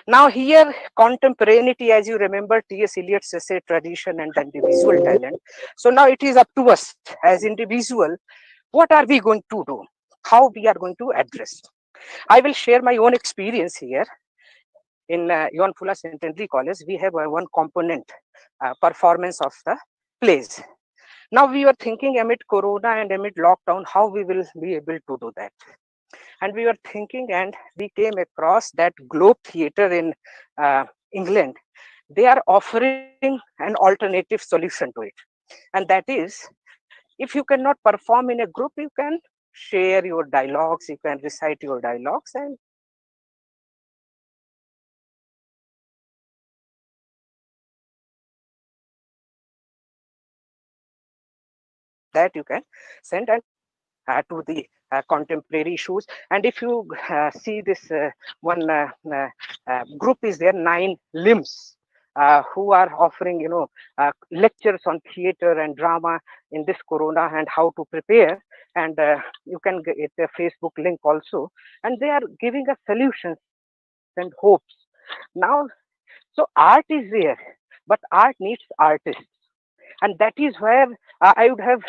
Now here, contemporaneity, as you remember T.S. Eliot's essay, Tradition and Individual Talent. So now it is up to us as individual, what are we going to do? How we are going to address? I will share my own experience here. In Johan Fulla St. Henry College, we have one component, performance of the plays. Now we were thinking amid Corona and amid lockdown, how we will be able to do that. And we were thinking, and we came across that Globe Theatre in England. They are offering an alternative solution to it. And that is, if you cannot perform in a group, you can share your dialogues, you can recite your dialogues, and that you can send and to the contemporary issues. And if you see this one group is there, 9 limbs, who are offering lectures on theater and drama in this Corona and how to prepare, and you can get a Facebook link also, and they are giving us solutions and hopes. Now, so art is there, but art needs artists. And that is where I would have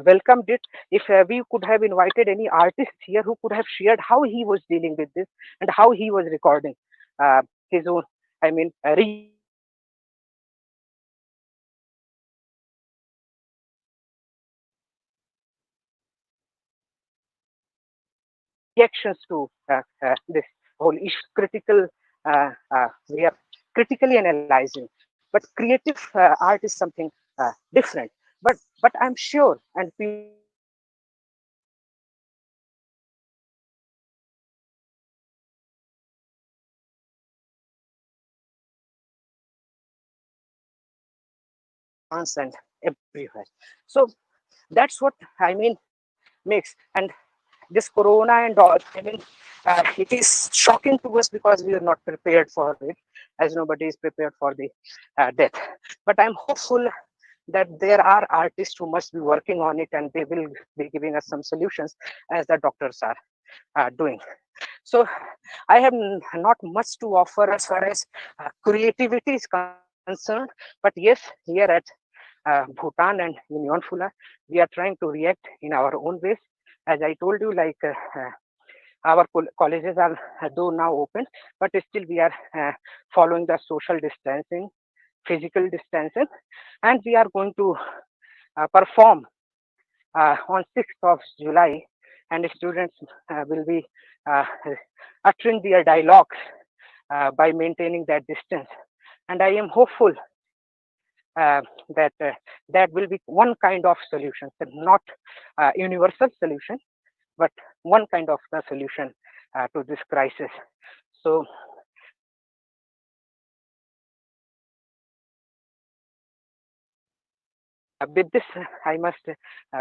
welcomed it if we could have invited any artist here who could have shared how he was dealing with this and how he was recording his own, reactions to this whole issue. We are critically analyzing, but creative art is something different. But I'm sure, and and everywhere. So that's what makes. And this Corona and all, it is shocking to us because we are not prepared for it, as nobody is prepared for the death. But I'm hopeful that there are artists who must be working on it, and they will be giving us some solutions, as the doctors are doing. So I have not much to offer as far as creativity is concerned, but yes, here at Bhutan and in Johan Fulla, we are trying to react in our own ways. As I told you, like our colleges are though now open, but still we are following the social distancing, physical distancing, and we are going to perform on 6th of July, and students will be uttering their dialogues by maintaining that distance. And I am hopeful that that will be one kind of solution, not universal solution, but one kind of the solution to this crisis. So with this, I must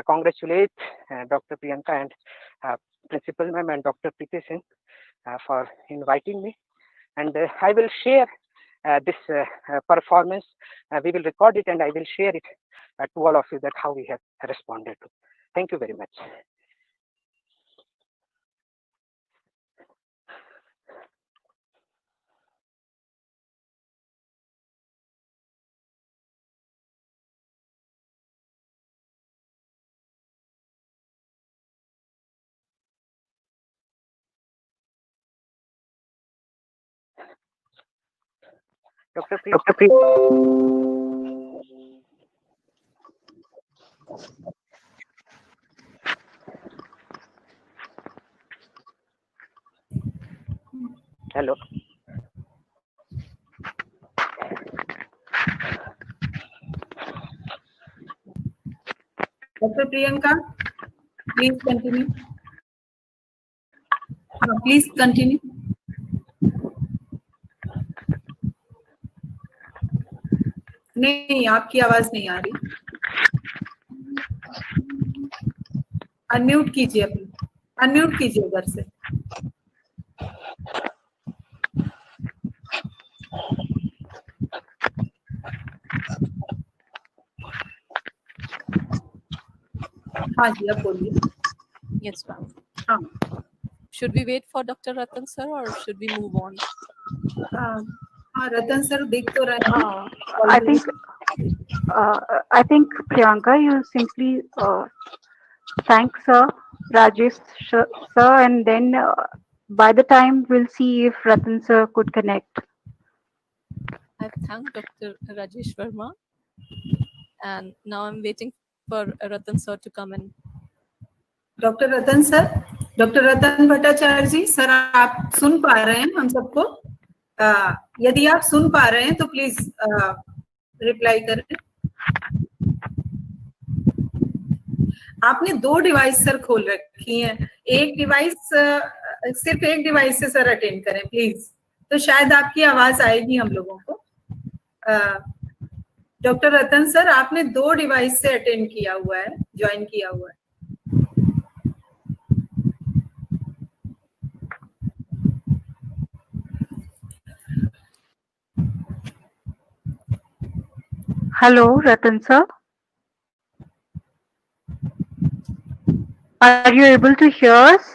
congratulate Dr. Priyanka and Principal Ma'am and Dr. Preeti Singh for inviting me. and I will share this performance. We will record it, and I will share it to all of you that how we have responded to. Thank you very much. Dr. Preet. Hello. Dr. Priyanka, please continue. Please continue. नहीं, आपकी आवाज नहीं आ रही. Unmute कीजिए अपनी, unmute कीजिए उधर से. हाँ जी, अब बोलिए. Yes, ma'am. हाँ. Should we wait for Dr. Ratan sir or should we move on? हाँ, रतन सर दिख तो रहे हैं. I think Priyanka, you simply thank Sir Rajesh sir, and then by the time we'll see if Ratan sir could connect. I've thanked Dr. Rajesh Verma, and now I'm waiting for Ratan sir to come in. Doctor Ratan sir, doctor Ratan Bhattacharya ji, sir आप सुन पा रहे हैं हम सबको? यदि आप सुन पा रहे हैं तो प्लीज रिप्लाई करें. आपने 2 डिवाइस सर खोल रखी हैं. एक डिवाइस, सिर्फ एक डिवाइस से सर अटेंड करें प्लीज, तो शायद आपकी आवाज आएगी हम लोगों को. डॉक्टर रतन सर, आपने 2 डिवाइस से अटेंड किया हुआ है, ज्वाइन किया हुआ है. Hello, Ratan sir. Are you able to hear us?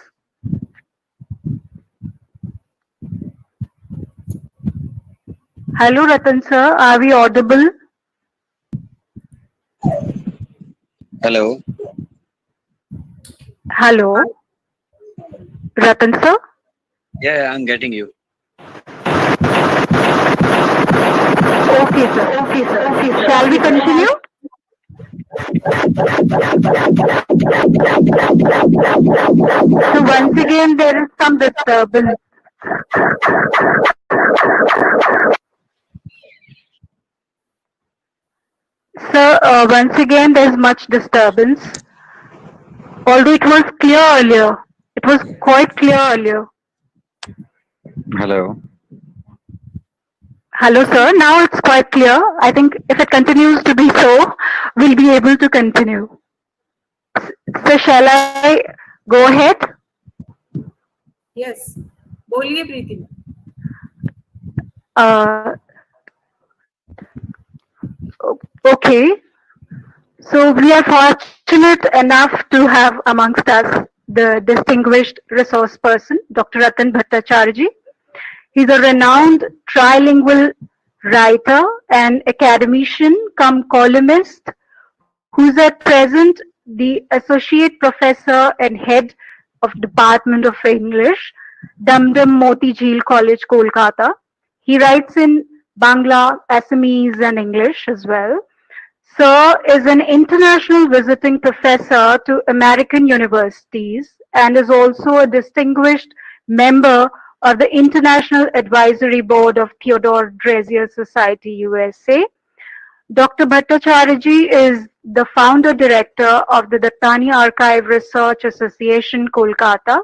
Hello, Ratan sir. Are we audible? Hello. Hello. Ratan sir? Yeah, I'm getting you. Okay, sir. Okay, sir. Okay. Shall we continue? So once again, there is some disturbance. Sir, once again, there is much disturbance. Although it was clear earlier, it was quite clear earlier. Hello. Hello, sir. Now it's quite clear. I think if it continues to be so, we'll be able to continue. So shall I go ahead? Yes. बोलिए प्रीति. Okay. So we are fortunate enough to have amongst us the distinguished resource person, Dr. Ratan Bhattacharya. He's a renowned trilingual writer and academician come columnist who's at present the Associate Professor and Head of Department of English, Dum Moti Jheel College, Kolkata. He writes in Bangla, Assamese and English as well. Sir is an international visiting professor to American universities and is also a distinguished member of the International Advisory Board of Theodore Dreiser Society, USA. Dr. Bhattacharya is the founder director of the Dattani Archive Research Association, Kolkata.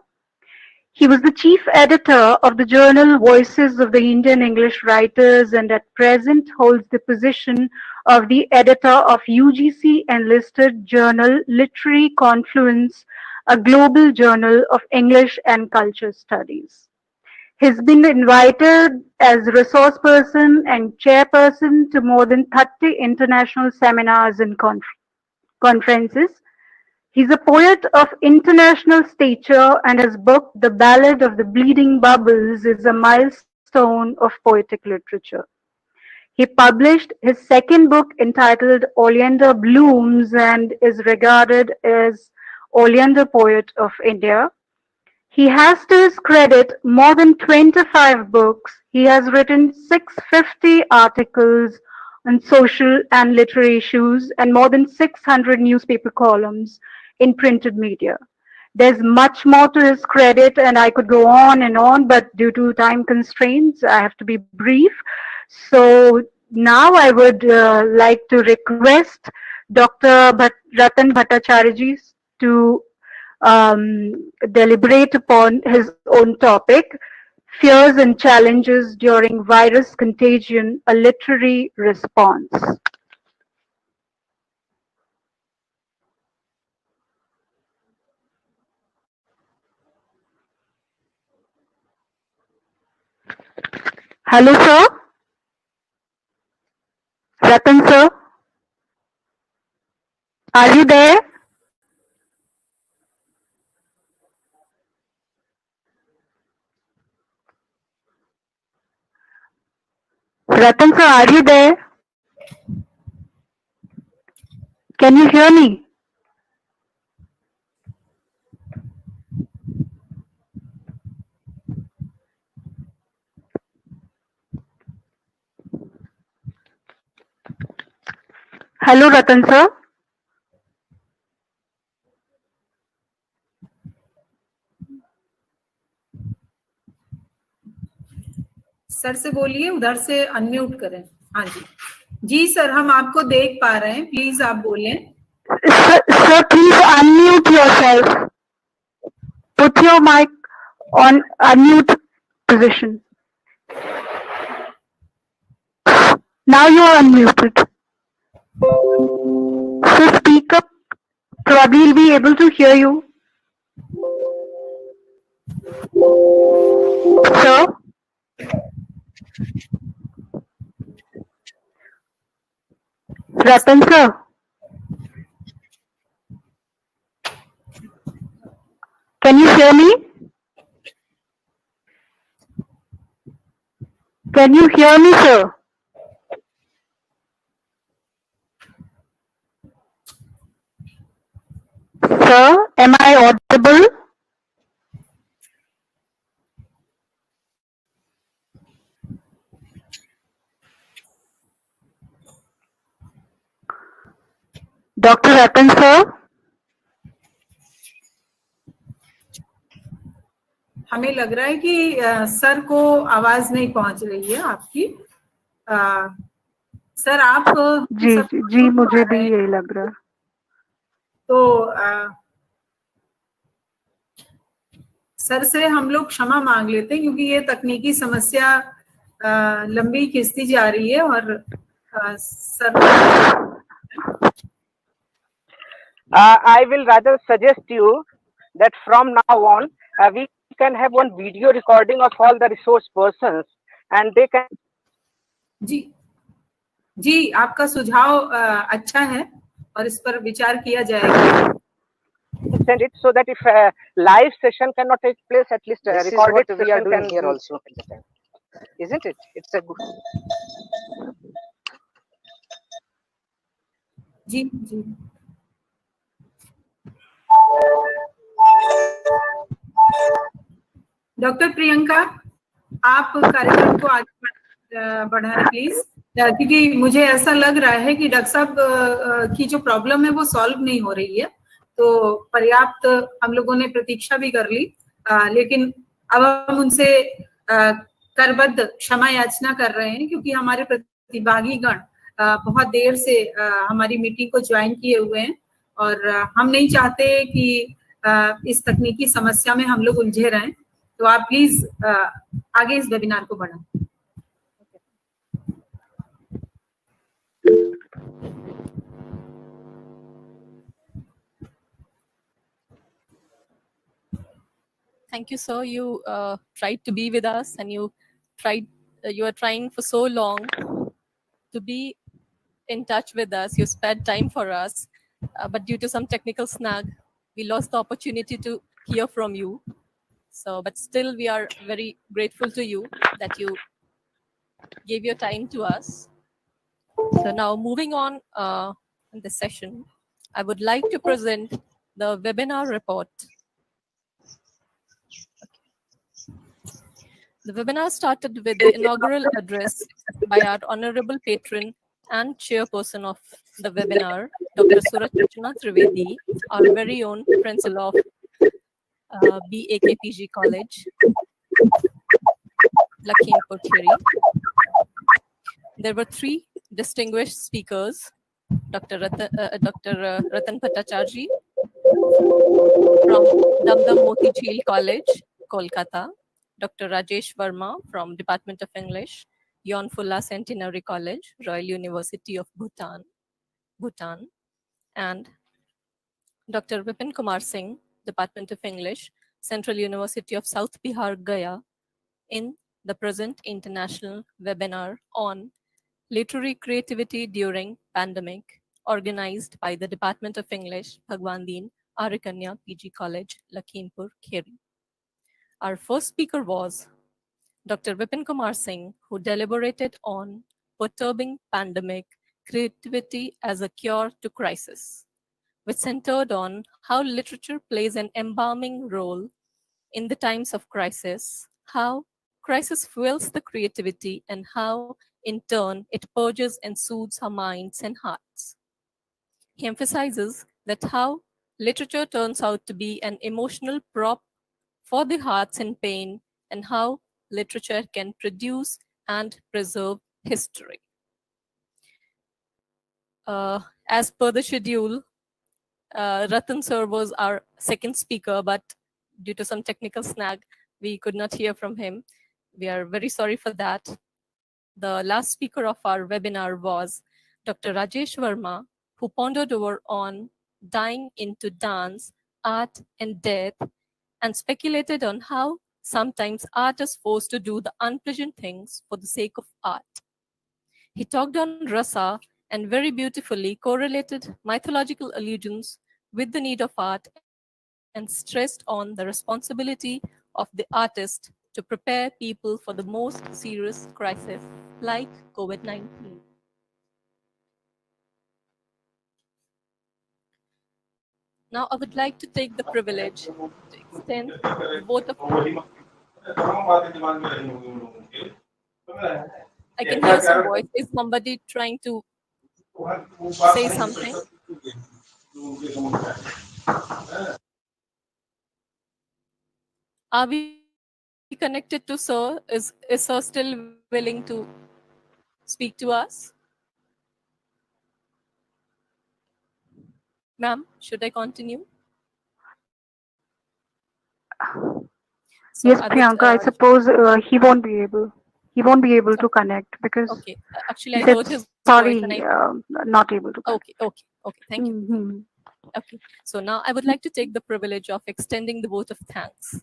He was the chief editor of the journal Voices of the Indian English Writers and at present holds the position of the editor of UGC enlisted journal Literary Confluence, a global journal of English and culture studies. He's been invited as resource person and chairperson to more than 30 international seminars and conferences. He's a poet of international stature, and his book, The Ballad of the Bleeding Bubbles, is a milestone of poetic literature. He published his second book entitled Oleander Blooms and is regarded as Oleander Poet of India. He has to his credit more than 25 books. He has written 650 articles on social and literary issues and more than 600 newspaper columns in printed media. There's much more to his credit, and I could go on and on, but due to time constraints, I have to be brief. So now I would like to request Dr. Ratan Bhattacharya to deliberate upon his own topic, Fears and Challenges During Virus Contagion, a Literary Response. Hello, sir. Ratan, sir. Are you there? Ratan, sir, are you there? Can you hear me? Hello, Ratan, sir. Sir से बोलिए, उधर से unmute करें. हाँ जी जी sir, हम आपको देख पा रहे हैं, प्लीज आप बोलें. Sir, please unmute yourself. Put your mic on unmute position. Now you are unmuted. So speak up. Probably we'll be able to hear you. Sir? Ratan, sir? Can you hear me? Can you hear me, sir? Sir, am I audible? Dr. Ratan, sir? हमें लग रहा है कि sir को आवाज नहीं पहुंच रही है आपकी. सर आप जी मुझे भी यही लग रहा है. तो सर से हम लोग क्षमा मांग लेते हैं क्योंकि ये तकनीकी समस्या लंबी खिंचती जा रही है और sir I will rather suggest you that from now on we can have one video recording of all the resource persons and they can. जी आपका सुझाव अच्छा है और इस पर विचार किया जाएगा. Send it so that if a live session cannot take place, at least a recorded session we are doing here also. Isn't it? It's a good. जी जी. डॉक्टर प्रियंका, आप कार्यक्रम को आगे बढ़ाएं प्लीज, क्योंकि मुझे ऐसा लग रहा है कि डॉक्टर साहब की जो प्रॉब्लम है वो सॉल्व नहीं हो रही है. तो पर्याप्त हम लोगों ने प्रतीक्षा भी कर ली, लेकिन अब हम उनसे करबद्ध क्षमा याचना कर रहे हैं क्योंकि हमारे प्रतिभागी गण बहुत देर से हमारी मीटिंग को ज्वाइन किए हुए हैं और हम नहीं चाहते कि इस तकनीकी समस्या में हम लोग उलझे रहें. तो आप प्लीज आगे इस वेबिनार को बढ़ाएं. Thank you, sir. You tried to be with us, and you are trying for so long to be in touch with us. You spared time for us, but due to some technical snag, we lost the opportunity to hear from you. So, but still, we are very grateful to you that you gave your time to us. So now, moving on in this session, I would like to present the webinar report. The webinar started with the inaugural address by our honorable patron and chairperson of the webinar, Dr. Surachana Trivedi, our very own principal of BAKPG College, Lakhimpur Kheri. There were three distinguished speakers, Dr. Ratan Bhattacharjee from Damdam Moti Jheel College, Kolkata, Dr. Rajesh Verma from Department of English, Yon Phulla Centenary College, Royal University of Bhutan, and Dr. Vipin Kumar Singh, Department of English, Central University of South Bihar, Gaya, in the present international webinar on literary creativity during pandemic, organized by the Department of English, Bhagwan Deen, Arikanya PG College, Lakhimpur Kheri. Our first speaker was Dr. Vipin Kumar Singh, who deliberated on perturbing pandemic creativity as a cure to crisis, which centered on how literature plays an embalming role in the times of crisis, how crisis fuels the creativity, and how, in turn, it purges and soothes our minds and hearts. He emphasizes that how literature turns out to be an emotional prop for the hearts in pain, and how literature can produce and preserve history. As per the schedule, Ratan sir was our second speaker, but due to some technical snag, we could not hear from him. We are very sorry for that. The last speaker of our webinar was Dr. Rajesh Verma, who pondered over on dying into dance, art, and death, and speculated on how sometimes art is forced to do the unpleasant things for the sake of art. He talked on rasa and very beautifully correlated mythological allusions with the need of art and stressed on the responsibility of the artist to prepare people for the most serious crisis like COVID-19. Now, I would like to take the privilege to extend the vote of I can hear some voice. Is somebody trying to say something? Are we connected to sir? Is sir still willing to speak to us? Ma'am, should I continue? So Yes, I would, Priyanka, I suppose he won't be able. He won't be able to connect because okay. Actually, he I said heard his voice. sorry, And not able to connect. Okay. Thank you. Mhm. Okay. So now I would like to take the privilege of extending the vote of thanks.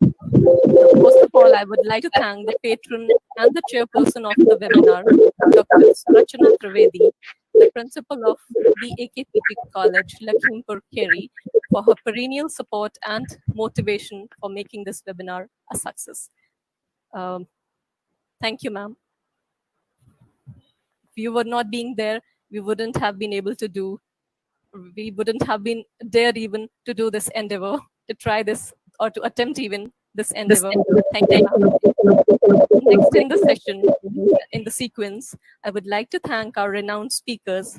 First of all, I would like to thank the patron and the chairperson of the webinar, Dr. Surachana Trivedi, the principal of BAKPG College, Lakhimpur Kheri, for her perennial support and motivation for making this webinar a success. Thank you, ma'am. If you were not being there, we wouldn't have been able to do, we wouldn't have been dared even to do this endeavor, to try this, or to attempt even this endeavor. Thank you, ma'am. Next in the session, in the sequence, I would like to thank our renowned speakers,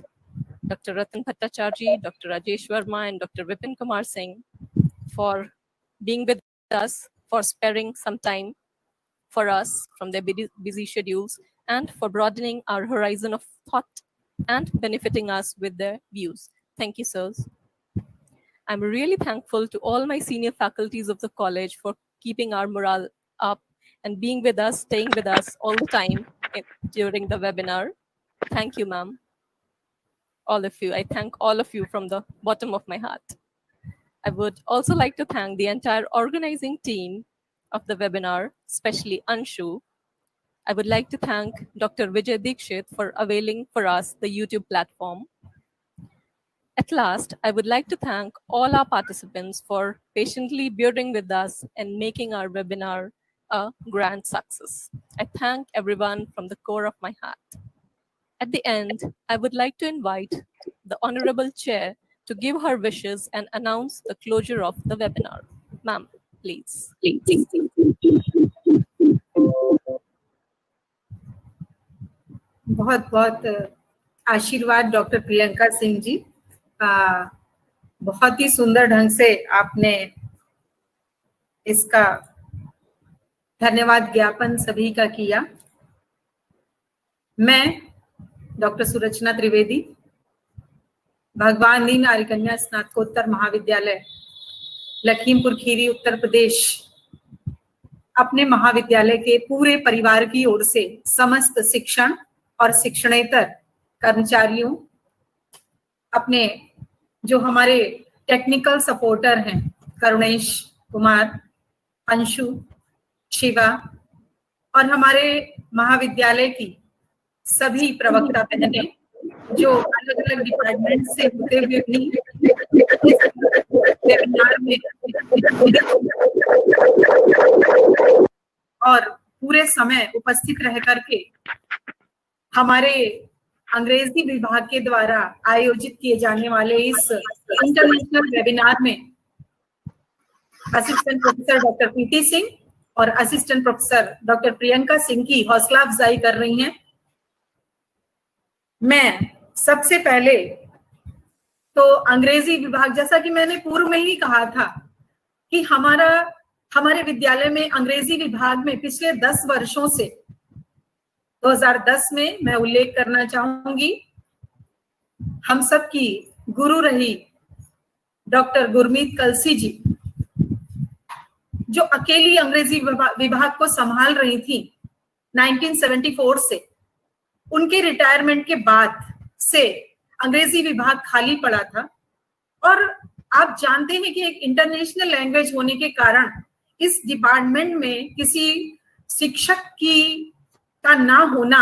Dr. Ratan Bhattacharjee, Dr. Rajesh Verma, and Dr. Vipin Kumar Singh, for being with us, for sparing some time for us from their busy schedules, and for broadening our horizon of thought and benefiting us with their views. Thank you, sirs. I'm really thankful to all my senior faculties of the college for keeping our morale up and being with us, staying with us all the time during the webinar. Thank you, ma'am. All of you. I thank all of you from the bottom of my heart. I would also like to thank the entire organizing team of the webinar, especially Anshu. I would like to thank Dr. Vijay Dikshit for availing for us the YouTube platform. At last, I would like to thank all our participants for patiently bearing with us and making our webinar a grand success. I thank everyone from the core of my heart. At the end, I would like to invite the Honorable Chair to give her wishes and announce the closure of the webinar. Ma'am, please. बहुत बहुत आशीर्वाद doctor Priyanka Singh जी। बहुत ही सुंदर ढंग से आपने इसका धन्यवाद ज्ञापन सभी का किया। मैं डॉक्टर सुरचना त्रिवेदी, भगवान दीन आर्य कन्या स्नातकोत्तर महाविद्यालय लखीमपुर खीरी उत्तर प्रदेश, अपने महाविद्यालय के पूरे परिवार की ओर से समस्त शिक्षण और शिक्षणेतर कर्मचारियों, अपने जो हमारे टेक्निकल सपोर्टर हैं करुणेश कुमार, अंशु, शिवा और हमारे महाविद्यालय की सभी प्रवक्ता बहनें जो अलग अलग डिपार्टमेंट से होते हुए भी वेबिनार में और पूरे समय उपस्थित रह करके हमारे अंग्रेजी विभाग के द्वारा आयोजित किए जाने वाले इस इंटरनेशनल वेबिनार में assistant professor doctor PT Singh और assistant professor doctor Priyanka Singh की हौसला अफजाई कर रही हैं। मैं सबसे पहले तो अंग्रेजी विभाग, जैसा कि मैंने पूर्व में ही कहा था कि हमारे विद्यालय में अंग्रेजी विभाग में पिछले 10 वर्षों से 2010 में मैं उल्लेख करना चाहूंगी, हम सब की गुरु रही डॉक्टर गुरमीत कलसी जी, जो अकेली अंग्रेजी विभाग को संभाल रही थी 1974 से। उनके रिटायरमेंट के बाद से अंग्रेजी विभाग खाली पड़ा था और आप जानते हैं कि एक इंटरनेशनल लैंग्वेज होने के कारण इस डिपार्टमेंट में किसी शिक्षक का ना होना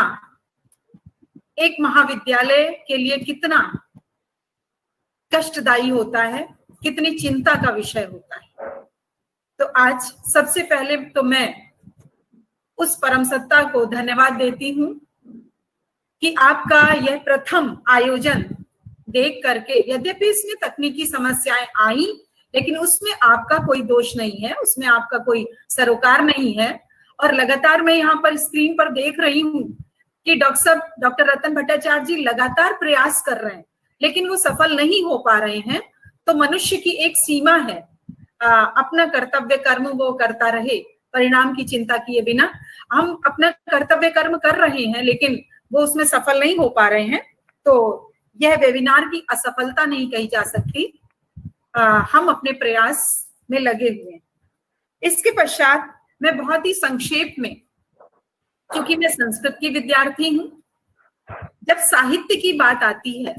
एक महाविद्यालय के लिए कितना कष्टदायी होता है, कितनी चिंता का विषय होता है। तो आज सबसे पहले तो मैं उस परम सत्ता को धन्यवाद देती हूं कि आपका यह प्रथम आयोजन देख करके, यद्यपि इसमें तकनीकी समस्याएं आई, लेकिन उसमें आपका कोई दोष नहीं है, उसमें आपका कोई सरोकार नहीं है। और लगातार मैं यहाँ पर स्क्रीन पर देख रही हूँ कि डॉक्टर रतन भट्टाचार्य जी लगातार प्रयास कर रहे हैं, लेकिन वो सफल नहीं हो पा रहे हैं। तो मनुष्य की एक सीमा है, अपना कर्तव्य कर्म वो करता रहे, परिणाम की चिंता किए बिना। हम अपना कर्तव्य कर्म कर रहे हैं, लेकिन वो उसमें सफल नहीं हो पा रहे हैं, तो यह वेबिनार की असफलता नहीं कही जा सकती। हम अपने प्रयास में लगे हुए हैं। इसके पश्चात मैं बहुत ही संक्षेप में, क्योंकि मैं संस्कृत की विद्यार्थी हूं, जब साहित्य की बात आती है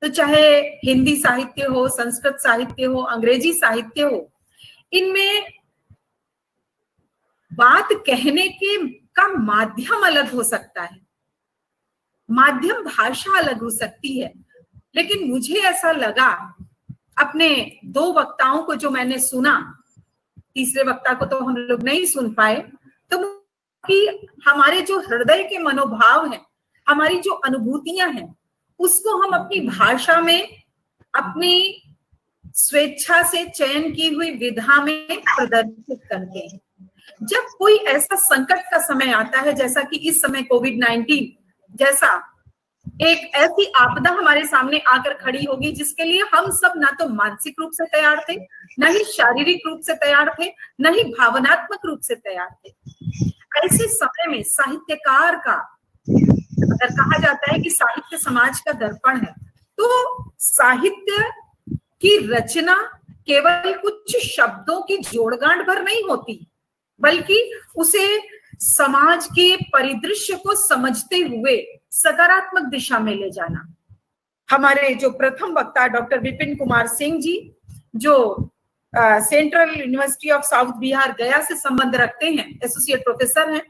तो चाहे हिंदी साहित्य हो, संस्कृत साहित्य हो, अंग्रेजी साहित्य हो, इनमें बात कहने का माध्यम अलग हो सकता है, माध्यम भाषा अलग हो सकती है। लेकिन मुझे ऐसा लगा अपने 2 वक्ताओं को जो मैंने सुना, तीसरे वक्ता को तो हम लोग नहीं सुन पाए, तो कि हमारे जो हृदय के मनोभाव हैं, हमारी जो अनुभूतियां हैं, उसको हम अपनी भाषा में, अपनी स्वेच्छा से चयन की हुई विधा में प्रदर्शित करते हैं। जब कोई ऐसा संकट का समय आता है, जैसा कि इस समय कोविड-19 जैसा एक ऐसी आपदा हमारे सामने आकर खड़ी होगी, जिसके लिए हम सब ना तो मानसिक रूप से तैयार थे, न ही शारीरिक रूप से तैयार थे, न ही भावनात्मक रूप से तैयार थे। ऐसे समय में साहित्यकार का, अगर कहा जाता है कि साहित्य समाज का दर्पण है, तो साहित्य की रचना केवल कुछ शब्दों की जोड़गांठ भर नहीं होती, बल्कि उसे समाज के परिदृश्य को समझते हुए सकारात्मक दिशा में ले जाना। हमारे जो प्रथम वक्ता डॉक्टर विपिन कुमार सिंह जी, जो central university of south Bihar गया से संबंध रखते हैं, एसोसिएट प्रोफेसर हैं।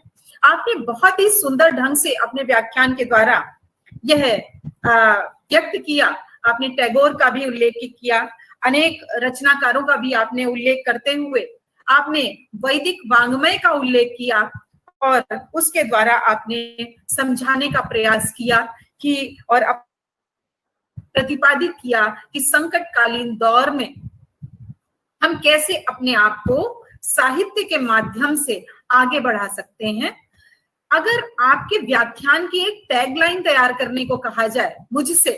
आपने बहुत ही सुंदर ढंग से अपने व्याख्यान के द्वारा यह व्यक्त किया। आपने टैगोर का भी उल्लेख किया, अनेक रचनाकारों का भी आपने उल्लेख करते हुए आपने वैदिक वांग्मय का उल्लेख किया और उसके द्वारा आपने समझाने का प्रयास किया कि और प्रतिपादित किया कि संकटकालीन दौर में हम कैसे अपने आप को साहित्य के माध्यम से आगे बढ़ा सकते हैं। अगर आपके व्याख्यान की एक टैगलाइन तैयार करने को कहा जाए मुझसे,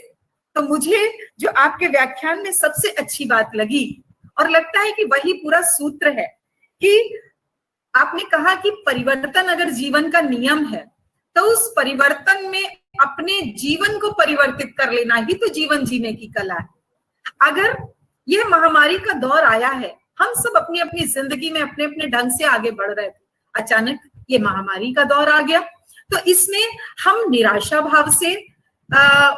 तो मुझे जो आपके व्याख्यान में सबसे अच्छी बात लगी और लगता है कि वही पूरा सूत्र है कि आपने कहा कि परिवर्तन अगर जीवन का नियम है तो उस परिवर्तन में अपने जीवन को परिवर्तित कर लेना ही तो जीवन जीने की कला है। अगर यह महामारी का दौर आया है, हम सब अपनी अपनी जिंदगी में अपने अपने ढंग से आगे बढ़ रहे थे, अचानक ये महामारी का दौर आ गया, तो इसमें हम निराशा भाव से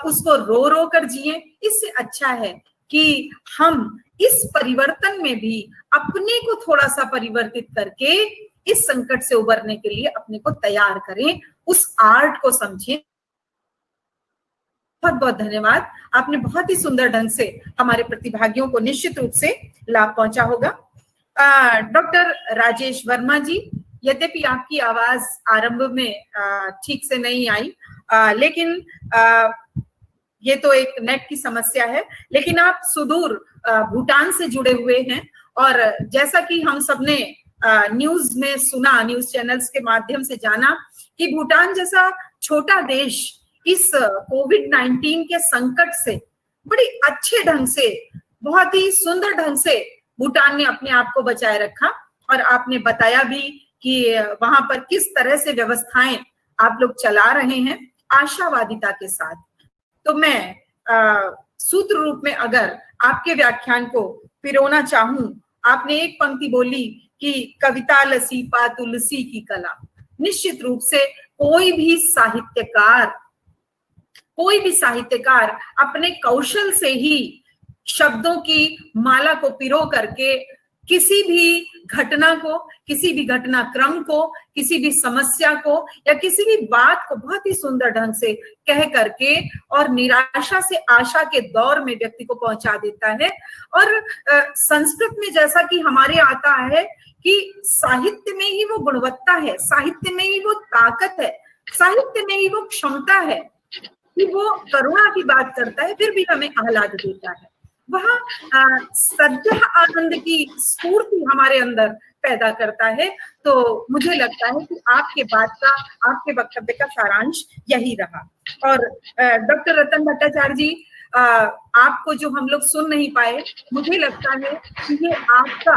उसको रो रो कर जिए। इससे अच्छा है कि हम इस परिवर्तन में भी अपने को थोड़ा सा परिवर्तित करके इस संकट से उबरने के लिए अपने को तैयार करें, उस आर्ट को समझें। बहुत बहुत धन्यवाद। आपने बहुत ही सुंदर ढंग से हमारे प्रतिभागियों को निश्चित रूप से लाभ पहुंचा होगा। डॉक्टर राजेश वर्मा जी, यद्यपि आपकी आवाज आरंभ में ठीक से नहीं आई, लेकिन ये तो एक नेट की समस्या है, लेकिन आप सुदूर भूटान से जुड़े हुए हैं और जैसा कि हम सबने न्यूज में सुना, न्यूज चैनल्स के माध्यम से जाना कि भूटान जैसा छोटा देश इस कोविड-19 के संकट से बड़ी अच्छे ढंग से, बहुत ही सुंदर ढंग से भूटान ने अपने आप को बचाए रखा और आपने बताया भी कि वहां पर किस तरह से व्यवस्थाएं आप लोग चला रहे हैं आशावादिता के साथ। तो मैं सूत्र रूप में अगर आपके व्याख्यान को पिरोना चाहूं, आपने एक पंक्ति बोली कि कविता लसी पा तुलसी की कला। निश्चित रूप से कोई भी साहित्यकार अपने कौशल से ही शब्दों की माला को पिरो करके किसी भी घटना को, किसी भी घटनाक्रम को, किसी भी समस्या को या किसी भी बात को बहुत ही सुंदर ढंग से कह करके और निराशा से आशा के दौर में व्यक्ति को पहुंचा देता है। और संस्कृत में जैसा कि हमारे आता है कि साहित्य में ही वो गुणवत्ता है, साहित्य में ही वो ताकत है, साहित्य में ही वो क्षमता है कि वो करुणा की बात करता है फिर भी हमें आह्लाद देता है। वह सद्य आनंद की स्फूर्ति हमारे अंदर पैदा करता है। तो मुझे लगता है कि आपके बात का, आपके वक्तव्य का सारांश यही रहा। और डॉक्टर रतन भट्टाचार्य जी, आपको जो हम लोग सुन नहीं पाए, मुझे लगता है कि ये आपका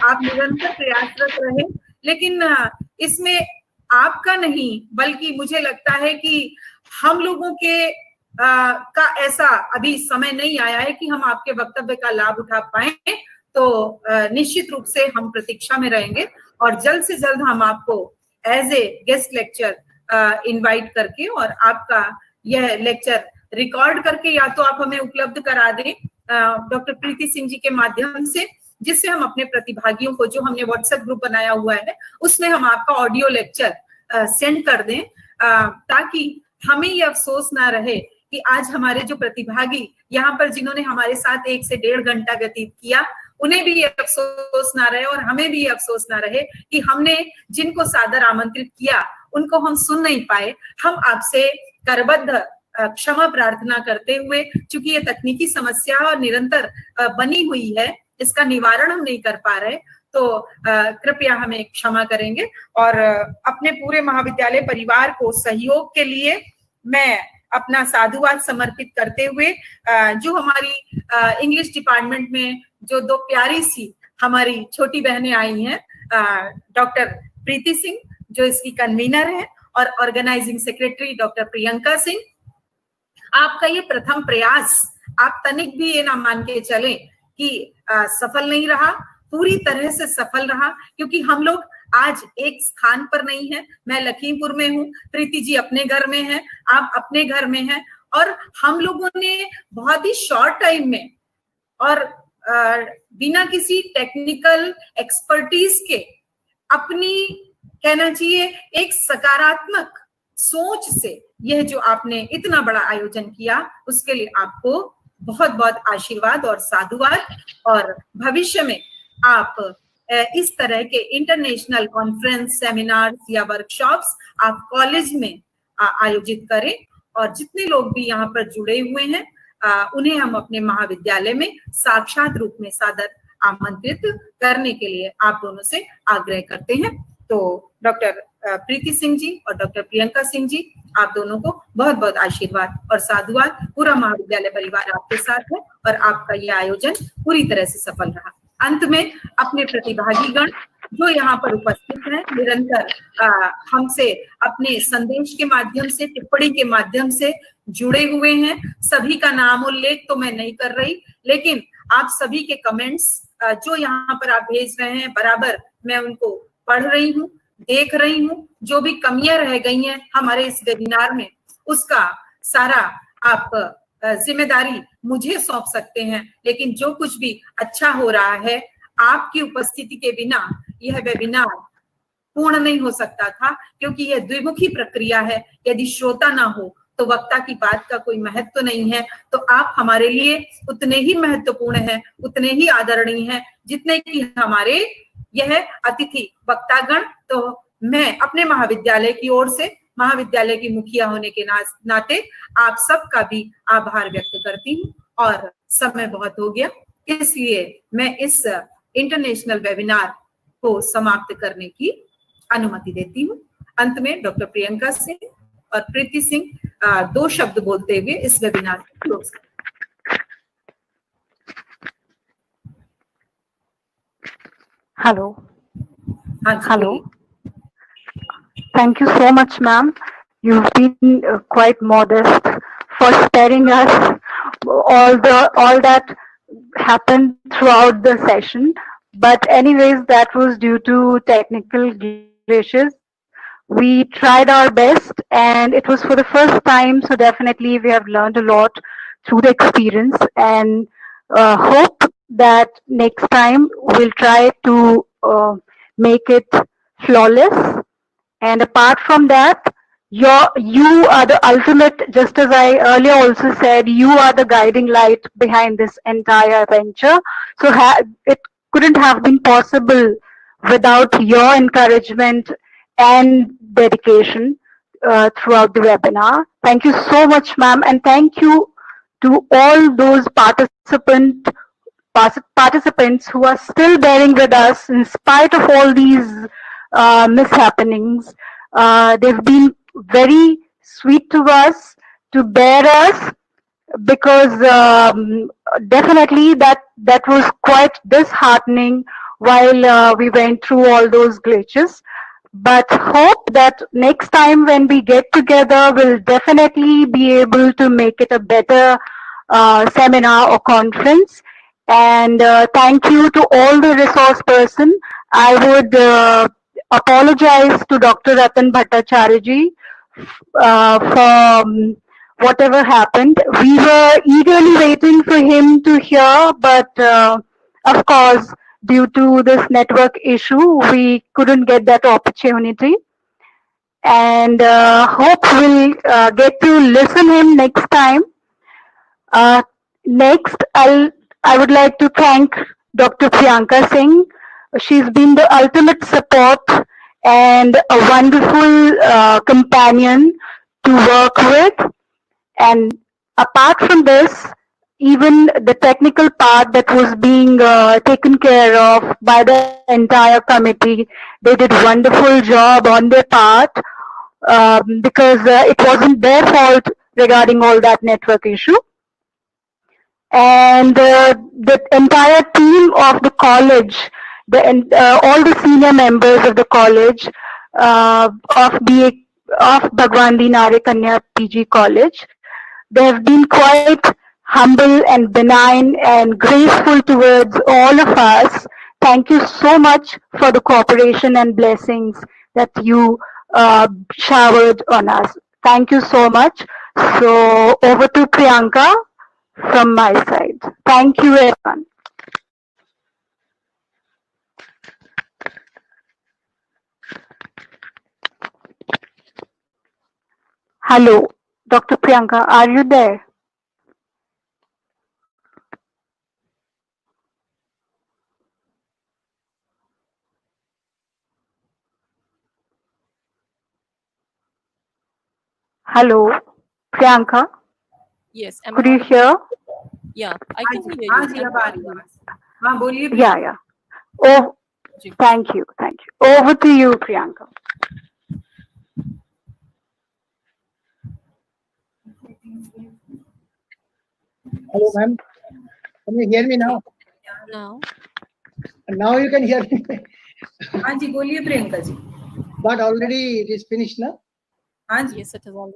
आप निरंतर प्रयासरत रहे, लेकिन इसमें आपका नहीं बल्कि मुझे लगता है कि हम लोगों के का ऐसा अभी समय नहीं आया है कि हम आपके वक्तव्य का लाभ उठा पाए। तो निश्चित रूप से हम प्रतीक्षा में रहेंगे और जल्द से जल्द हम आपको as a guest lecture invite करके और आपका यह लेक्चर रिकॉर्ड करके या तो आप हमें उपलब्ध करा दें डॉक्टर प्रीति सिंह जी के माध्यम से, जिससे हम अपने प्रतिभागियों को, जो हमने व्हाट्सएप ग्रुप बनाया हुआ है उसमें हम आपका ऑडियो लेक्चर सेंड कर दें, ताकि हमें ये अफसोस ना रहे कि आज हमारे जो प्रतिभागी यहाँ पर जिन्होंने हमारे साथ 1 से 1.5 घंटा व्यतीत किया, उन्हें भी ये अफसोस ना रहे और हमें भी ये अफसोस ना रहे कि हमने जिनको सादर आमंत्रित किया उनको हम सुन नहीं पाए। हम आपसे करबद्ध क्षमा प्रार्थना करते हुए, चूंकि ये तकनीकी समस्या और निरंतर बनी हुई है, इसका निवारण हम नहीं कर पा रहे, तो कृपया हमें क्षमा करेंगे। और अपने पूरे महाविद्यालय परिवार को सहयोग के लिए मैं अपना साधुवाद समर्पित करते हुए, जो हमारी इंग्लिश डिपार्टमेंट में जो 2 प्यारी सी हमारी छोटी बहनें आई हैं, डॉक्टर प्रीति सिंह जो इसकी कन्वीनर है और organising secretary doctor Priyanka Singh, आपका ये प्रथम प्रयास, आप तनिक भी ये ना मान के चलें कि सफल नहीं रहा, पूरी तरह से सफल रहा, क्योंकि हम लोग आज एक स्थान पर नहीं है। मैं लखीमपुर में हूँ, प्रीति जी अपने घर में हैं, आप अपने घर में हैं, और हम लोगों ने बहुत ही शॉर्ट टाइम में और बिना किसी टेक्निकल एक्सपर्टीज के अपनी, कहना चाहिए, एक सकारात्मक सोच से यह जो आपने इतना बड़ा आयोजन किया, उसके लिए आपको बहुत बहुत आशीर्वाद और साधुवाद। और भविष्य में आप इस तरह के इंटरनेशनल कॉन्फ्रेंस, सेमिनार्स या वर्कशॉप्स आप कॉलेज में आयोजित करें, और जितने लोग भी यहाँ पर जुड़े हुए हैं उन्हें हम अपने महाविद्यालय में साक्षात रूप में सादर आमंत्रित करने के लिए आप दोनों से आग्रह करते हैं। तो डॉक्टर प्रीति सिंह जी और डॉक्टर प्रियंका सिंह जी, आप दोनों को बहुत बहुत आशीर्वाद और साधुवाद। पूरा महाविद्यालय परिवार आपके साथ है और आपका यह आयोजन पूरी तरह से सफल रहा। अंत में अपने प्रतिभागीगण जो यहाँ पर उपस्थित हैं, निरंतर हमसे अपने संदेश के माध्यम से, टिप्पणी के माध्यम से जुड़े हुए हैं, सभी का नाम उल्लेख तो मैं नहीं कर रही, लेकिन आप सभी के कमेंट्स जो यहाँ पर आप भेज रहे हैं, बराबर मैं उनको पढ़ रही हूँ, देख रही हूँ। जो भी कमियां रह गई हैं हमारे इस वेबिनार में, उसका सारा आप जिम्मेदारी मुझे सौंप सकते हैं, लेकिन जो कुछ भी अच्छा हो रहा है, आपकी उपस्थिति के बिना यह वेबिनार पूर्ण नहीं हो सकता था, क्योंकि यह द्विमुखी प्रक्रिया है। यदि श्रोता ना हो तो वक्ता की बात का कोई महत्व नहीं है। तो आप हमारे लिए उतने ही महत्वपूर्ण हैं, उतने ही आदरणीय हैं जितने कि हमारे यह अतिथि वक्तागण। तो मैं अपने महाविद्यालय की ओर से, महाविद्यालय की मुखिया होने के नाते आप सबका भी आभार व्यक्त करती हूँ। और समय बहुत हो गया, इसलिए मैं इस इंटरनेशनल वेबिनार को समाप्त करने की अनुमति देती हूँ। अंत में डॉक्टर प्रियंका सिंह और प्रीति सिंह 2 शब्द बोलते हुए इस वेबिनार को क्लोज करें। Hello. हाँ, Hello. Thank you so much, ma'am. You've been quite modest for sparing us all that happened throughout the session. But anyways, that was due to technical glitches. We tried our best, and it was for the first time. So definitely, we have learned a lot through the experience, and hope that next time we'll try to make it flawless. And apart from that, you are the ultimate, just as I earlier also said, you are the guiding light behind this entire venture. So it couldn't have been possible without your encouragement and dedication throughout the webinar. Thank you so much, ma'am, and thank you to all those participants who are still bearing with us in spite of all these mishappenings. They've been very sweet to us, to bear us, because definitely that was quite disheartening while we went through all those glitches. But hope that next time when we get together, we'll definitely be able to make it a better seminar or conference. And thank you to all the resource person. I would apologize to Dr. Ratan Bhattacharya ji for whatever happened. We were eagerly waiting for him to hear, but of course, due to this network issue, we couldn't get that opportunity. And hope we'll get to listen him next time. Next, I would like to thank Dr. Priyanka Singh. She's been the ultimate support and a wonderful companion to work with. And apart from this, even the technical part that was being taken care of by the entire committee, they did a wonderful job on their part because it wasn't their fault regarding all that network issue. And the entire team of the college, all the senior members of the college of Bhagwan Dinare Kanya PG College, they have been quite humble and benign and graceful towards all of us. Thank you so much for the cooperation and blessings that you showered on us. Thank you so much. So over to Priyanka from my side. Thank you, everyone. Hello, Dr. Priyanka, are you there? Hello, Priyanka, Yes, am I could you audible? hear? Yeah, I हाँ can ji, hear हाँ you. Ji, Am अब I आ रही है audible? आवाज। हाँ बोलिए। Yeah, yeah. Oh, ji. thank you, thank you. Over to you, Priyanka. Hello, ma'am. Can you hear me now? Now, Now you can hear me. हाँ जी, बोलिए Priyanka ji. But already it is finished now. हाँ जी, yes, it is all.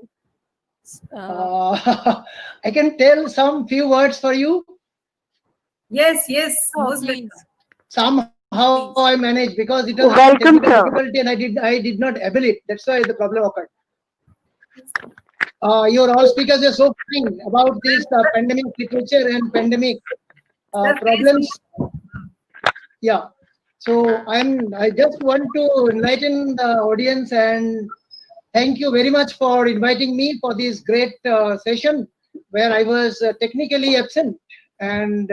I can tell some few words for you. yes, yes, Oh, most please. welcome. Somehow Please. I managed because it was a Welcome, technical sir. difficulty and I did not able it. That's why the problem occurred. Your all speakers are so fine about this pandemic literature and pandemic Sir, please problems. Yeah. So I just want to enlighten the audience and thank you very much for inviting me for this great session where I was technically absent. And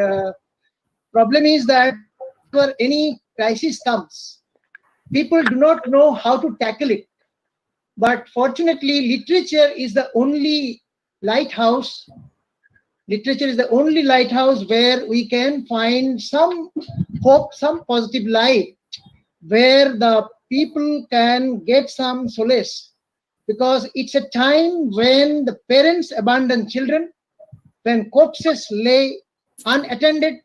problem is that whenever any crisis comes, people do not know how to tackle it. But fortunately, literature is the only lighthouse. Literature is the only lighthouse where we can find some hope, some positive light, where the people can get some solace. Because it's a time when the parents abandon children, when corpses lay unattended,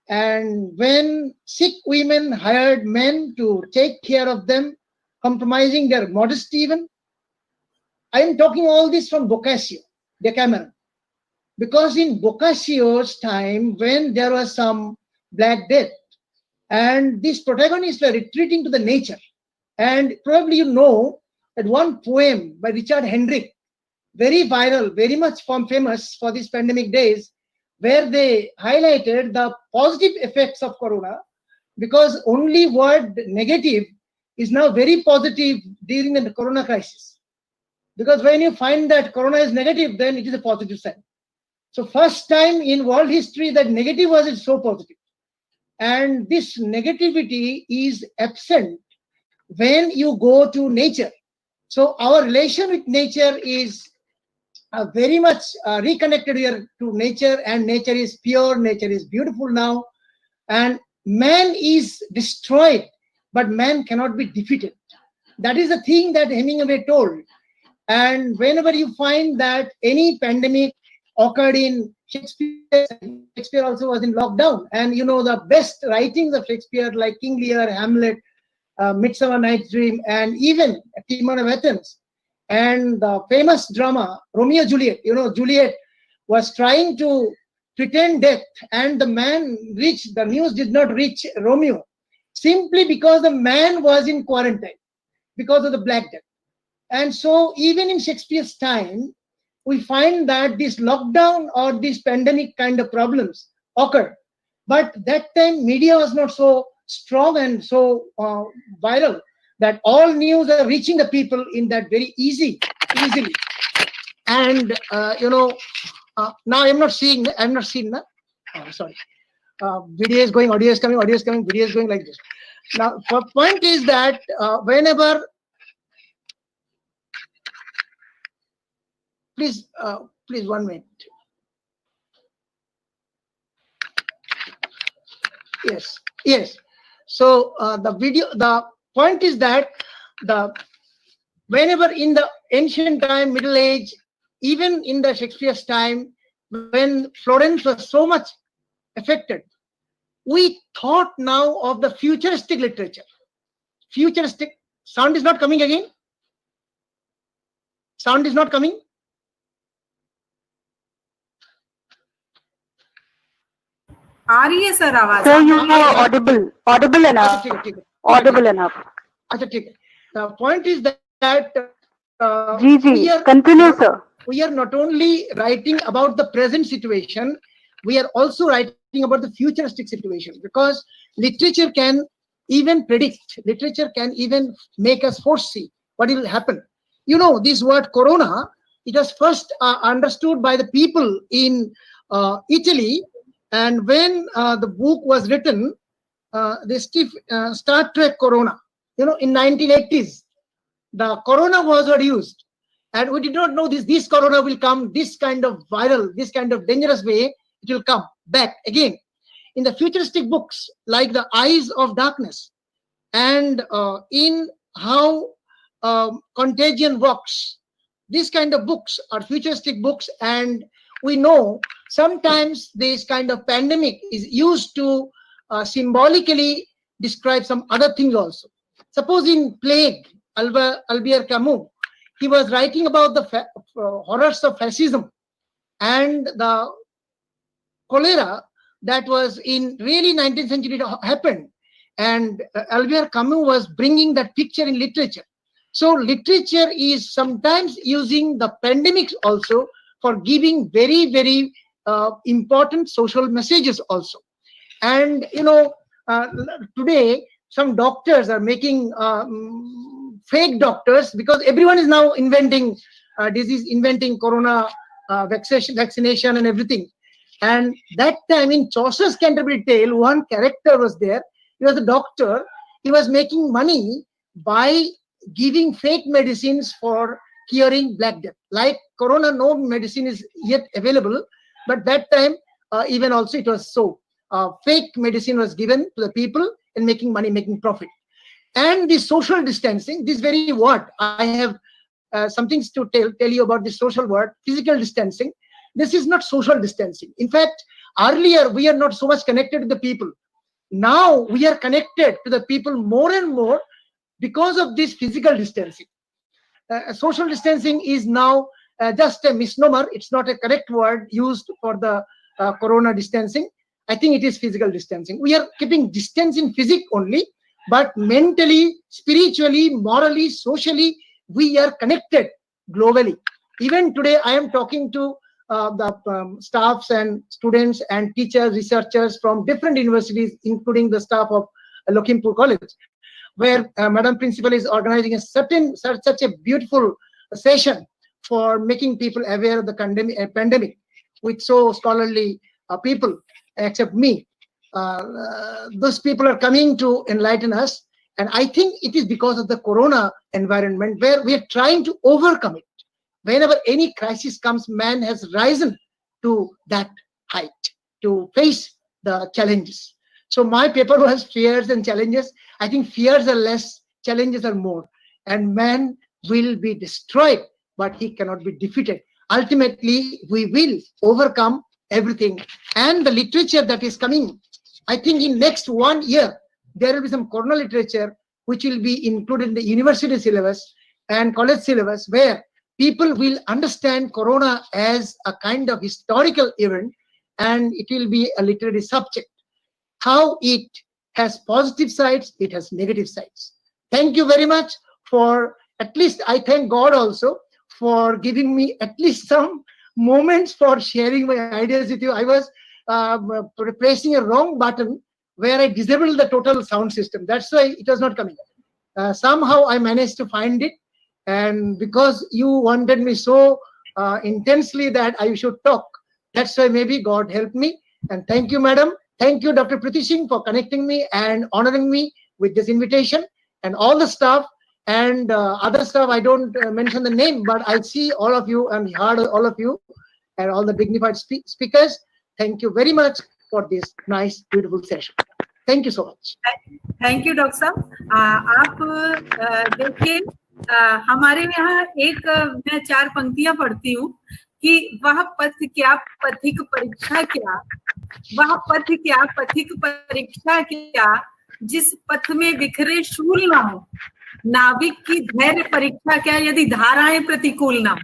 and when sick women hired men to take care of them, compromising their modesty even. I am talking all this from Boccaccio, Decameron. Because in Boccaccio's time, when there was some Black Death, and these protagonists were retreating to the nature. And probably you know that one poem by Richard Hendrick, very viral, very much famous for these pandemic days, where they highlighted the positive effects of corona, because only word negative is now very positive during the corona crisis. Because when you find that corona is negative, then it is a positive sign. So first time in world history that negative was so positive. And this negativity is absent when you go to nature. So our relation with nature is very much reconnected here to nature, and nature is pure, nature is beautiful now, and man is destroyed, but man cannot be defeated. That is the thing that Hemingway told. And whenever you find that any pandemic occurred in Shakespeare, Shakespeare also was in lockdown. And you know, the best writings of Shakespeare, like King Lear, Hamlet, Midsummer Night's Dream, and even Timon of Athens, and the famous drama Romeo and Juliet. You know, Juliet was trying to pretend death, and the news did not reach Romeo, simply because the man was in quarantine because of the Black Death. And so even in Shakespeare's time, we find that this lockdown or this pandemic kind of problems occurred. But that time media was not so strong and so viral that all news are reaching the people in that very easily. And now I'm not seeing that. Oh, sorry. Video is going, audio is coming, video is going like this. Now, the point is that whenever, please 1 minute. Yes. So the point is that whenever in the ancient time, Middle Age, even in the Shakespeare's time, when Florence was so much affected, we thought now of the futuristic literature. Futuristic sound is not coming again. Sound is not coming. आ रही है sir आवाज? Sir, you are audible enough. Audible enough. The point is that continue, sir. We are not only writing about the present situation, we are also writing about the futuristic situation, because literature can even predict, literature can even make us foresee what will happen. You know, this word corona, it was first understood by the people in Italy, and when the book was written, Star Trek Corona, you know, in 1980s, the corona was used, and we did not know this corona will come, this kind of viral, this kind of dangerous way, it will come back again. In the futuristic books like The Eyes of Darkness, and in How Contagion Works, these kind of books are futuristic books, and we know sometimes this kind of pandemic is used to symbolically describe some other things also. Suppose in Plague, Albert Camus, he was writing about the horrors of fascism and the cholera that was in really 19th century happened, and Albert Camus was bringing that picture in literature. So literature is sometimes using the pandemics also for giving very, very important social messages also. And you know, today some doctors are making fake doctors, because everyone is now inventing disease, inventing corona vaccination and everything. And that time in Chaucer's Canterbury Tale, one character was there. He was a doctor. He was making money by giving fake medicines for curing Black Death. Like corona, no medicine is yet available, but that time even also it was so. Fake medicine was given to the people and making money, making profit. And the social distancing, this very word, I have some things to tell you about this social word, physical distancing. This is not social distancing. In fact, earlier we are not so much connected to the people. Now we are connected to the people more and more because of this physical distancing. Social distancing is now just a misnomer. It's not a correct word used for the corona distancing. I think it is physical distancing. We are keeping distance in physics only, but mentally, spiritually, morally, socially, we are connected globally. Even today, I am talking to the staffs and students and teachers, researchers from different universities, including the staff of Lakhimpur College, where Madam Principal is organizing such a beautiful session for making people aware of the pandemic with so scholarly people, except me. Those people are coming to enlighten us. And I think it is because of the corona environment where we are trying to overcome it. Whenever any crisis comes, man has risen to that height to face the challenges. So my paper was fears and challenges. I think fears are less, challenges are more. And man will be destroyed, but he cannot be defeated. Ultimately, we will overcome everything. And the literature that is coming, I think in next 1 year, there will be some corona literature which will be included in the university syllabus and college syllabus, where people will understand corona as a kind of historical event, and it will be a literary subject. How it has positive sides, it has negative sides. Thank you very much for, at least I thank God also for giving me at least some moments for sharing my ideas with you. I was pressing a wrong button where I disabled the total sound system. That's why it was not coming. Somehow I managed to find it. And because you wanted me so intensely that I should talk, that's why maybe God helped me. And thank you, madam. Thank you, Dr. Priti Singh, for connecting me and honoring me with this invitation, and all the staff and other staff. I don't mention the name, but I see all of you and heard all of you and all the dignified speakers. Thank you very much for this nice, beautiful session. Thank you so much. Thank you, Dr. साहब. आप देखिए, हमारे यहाँ एक मैं 4 पंक्तियां पढ़ती हूँ कि वह पथ क्या पथिक परीक्षा क्या, वह पथ क्या पथिक परीक्षा क्या, जिस पथ में बिखरे शूल ना हो, नाविक की धैर्य परीक्षा क्या यदि धाराएं प्रतिकूल ना हो.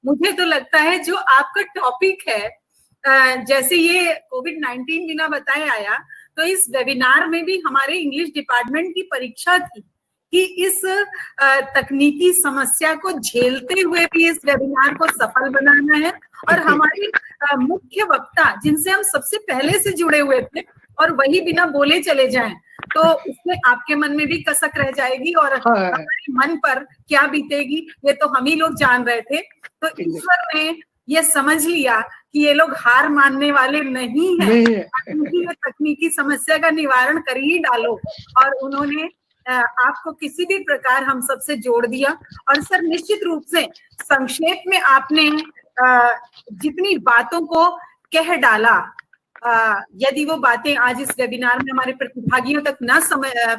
मुझे तो लगता है जो आपका टॉपिक है, जैसे ये कोविड-19 बिना बताए आया, तो इस वेबिनार में भी हमारे इंग्लिश डिपार्टमेंट की परीक्षा थी कि इस तकनीकी समस्या को झेलते हुए भी इस वेबिनार को सफल बनाना है. और हमारे मुख्य वक्ता जिनसे हम सबसे पहले से जुड़े हुए थे, और वही बिना बोले चले जाएं, तो उसमें आपके मन में भी कसक रह जाएगी और हमारे मन पर क्या बीतेगी ये तो हम ही लोग जान रहे थे। तो ईश्वर ने ये समझ लिया कि ये लोग हार मानने वाले नहीं हैं, उनकी ये तकनीकी समस्या का निवारण कर ही डालो, और उन्होंने आपको किसी भी प्रकार हम सबसे जोड़ दिया। और सर निश्चित रूप से संक्षेप में आपने जितनी बातों को कह डाला, यदि वो बातें आज इस वेबिनार में हमारे प्रतिभागियों तक न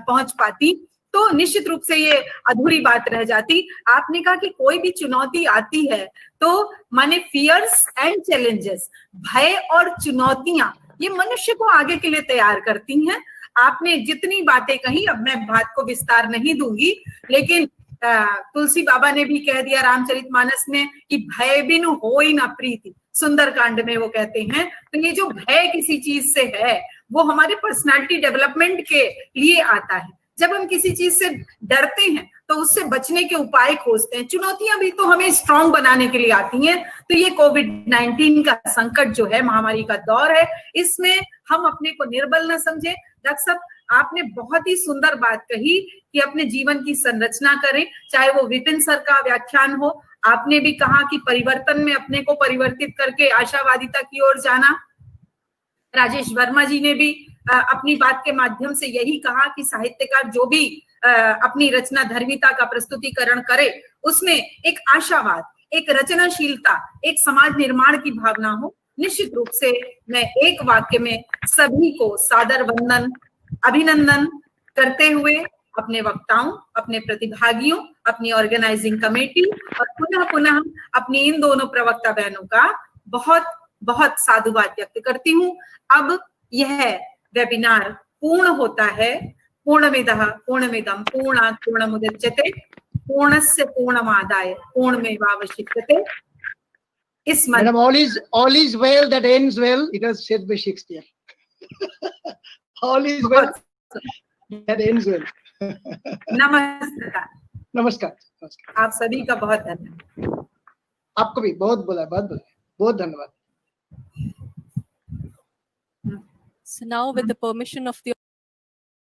पहुंच पाती तो निश्चित रूप से ये अधूरी बात रह जाती। आपने कहा कि कोई भी चुनौती आती है तो माने फियर्स एंड चैलेंजेस, भय और चुनौतियां ये मनुष्य को आगे के लिए तैयार करती हैं। आपने जितनी बातें कही, अब मैं बात को विस्तार नहीं दूंगी, लेकिन तुलसी बाबा ने भी कह दिया रामचरितमानस में कि भय बिनु होई ना प्रीति, सुंदरकांड में वो कहते हैं। तो ये जो भय किसी चीज से है वो हमारे पर्सनालिटी डेवलपमेंट के लिए आता है। जब हम किसी चीज से डरते हैं तो उससे बचने के उपाय खोजते हैं। चुनौतियां भी तो हमें स्ट्रांग बनाने के लिए आती हैं। तो ये कोविड-19 का संकट जो है, महामारी का दौर है, इसमें हम अपने को निर्बल न समझे। डॉक्टर साहब आपने बहुत ही सुंदर बात कही कि अपने जीवन की संरचना करें, चाहे वो विपिन सर का व्याख्यान हो, आपने भी कहा कि परिवर्तन में अपने को परिवर्तित करके आशावादिता की ओर जाना। राजेश वर्मा जी ने भी अपनी बात के माध्यम से यही कहा कि साहित्यकार जो भी अपनी रचना धर्मिता का प्रस्तुतिकरण करे उसमें एक आशावाद, एक रचनाशीलता, एक समाज निर्माण की भावना हो। निश्चित रूप से मैं एक वाक्य में सभी को सादर वंदन, अभिनंदन करते हुए अपने वक्ताओं, अपने प्रतिभागियों, अपनी ऑर्गेनाइजिंग कमेटी और पुनः पुनः अपनी इन दोनों प्रवक्ता बहनों का बहुत बहुत साधुवाद व्यक्त करती हूँ। अब यह वेबिनार पूर्ण होता है। पूर्णमिदः पूर्णमिदं पूर्णात् पूर्णमुदच्यते पूर्णस्य पूर्णमादाय पूर्णमेवावशिष्यते। इस Madam, all is well that ends well. It was said by Shakespeare. All is well that ends well. नमस्कार। नमस्कार। आप सभी का बहुत धन्यवाद। आपको भी बहुत धन्यवाद। So now with the permission of the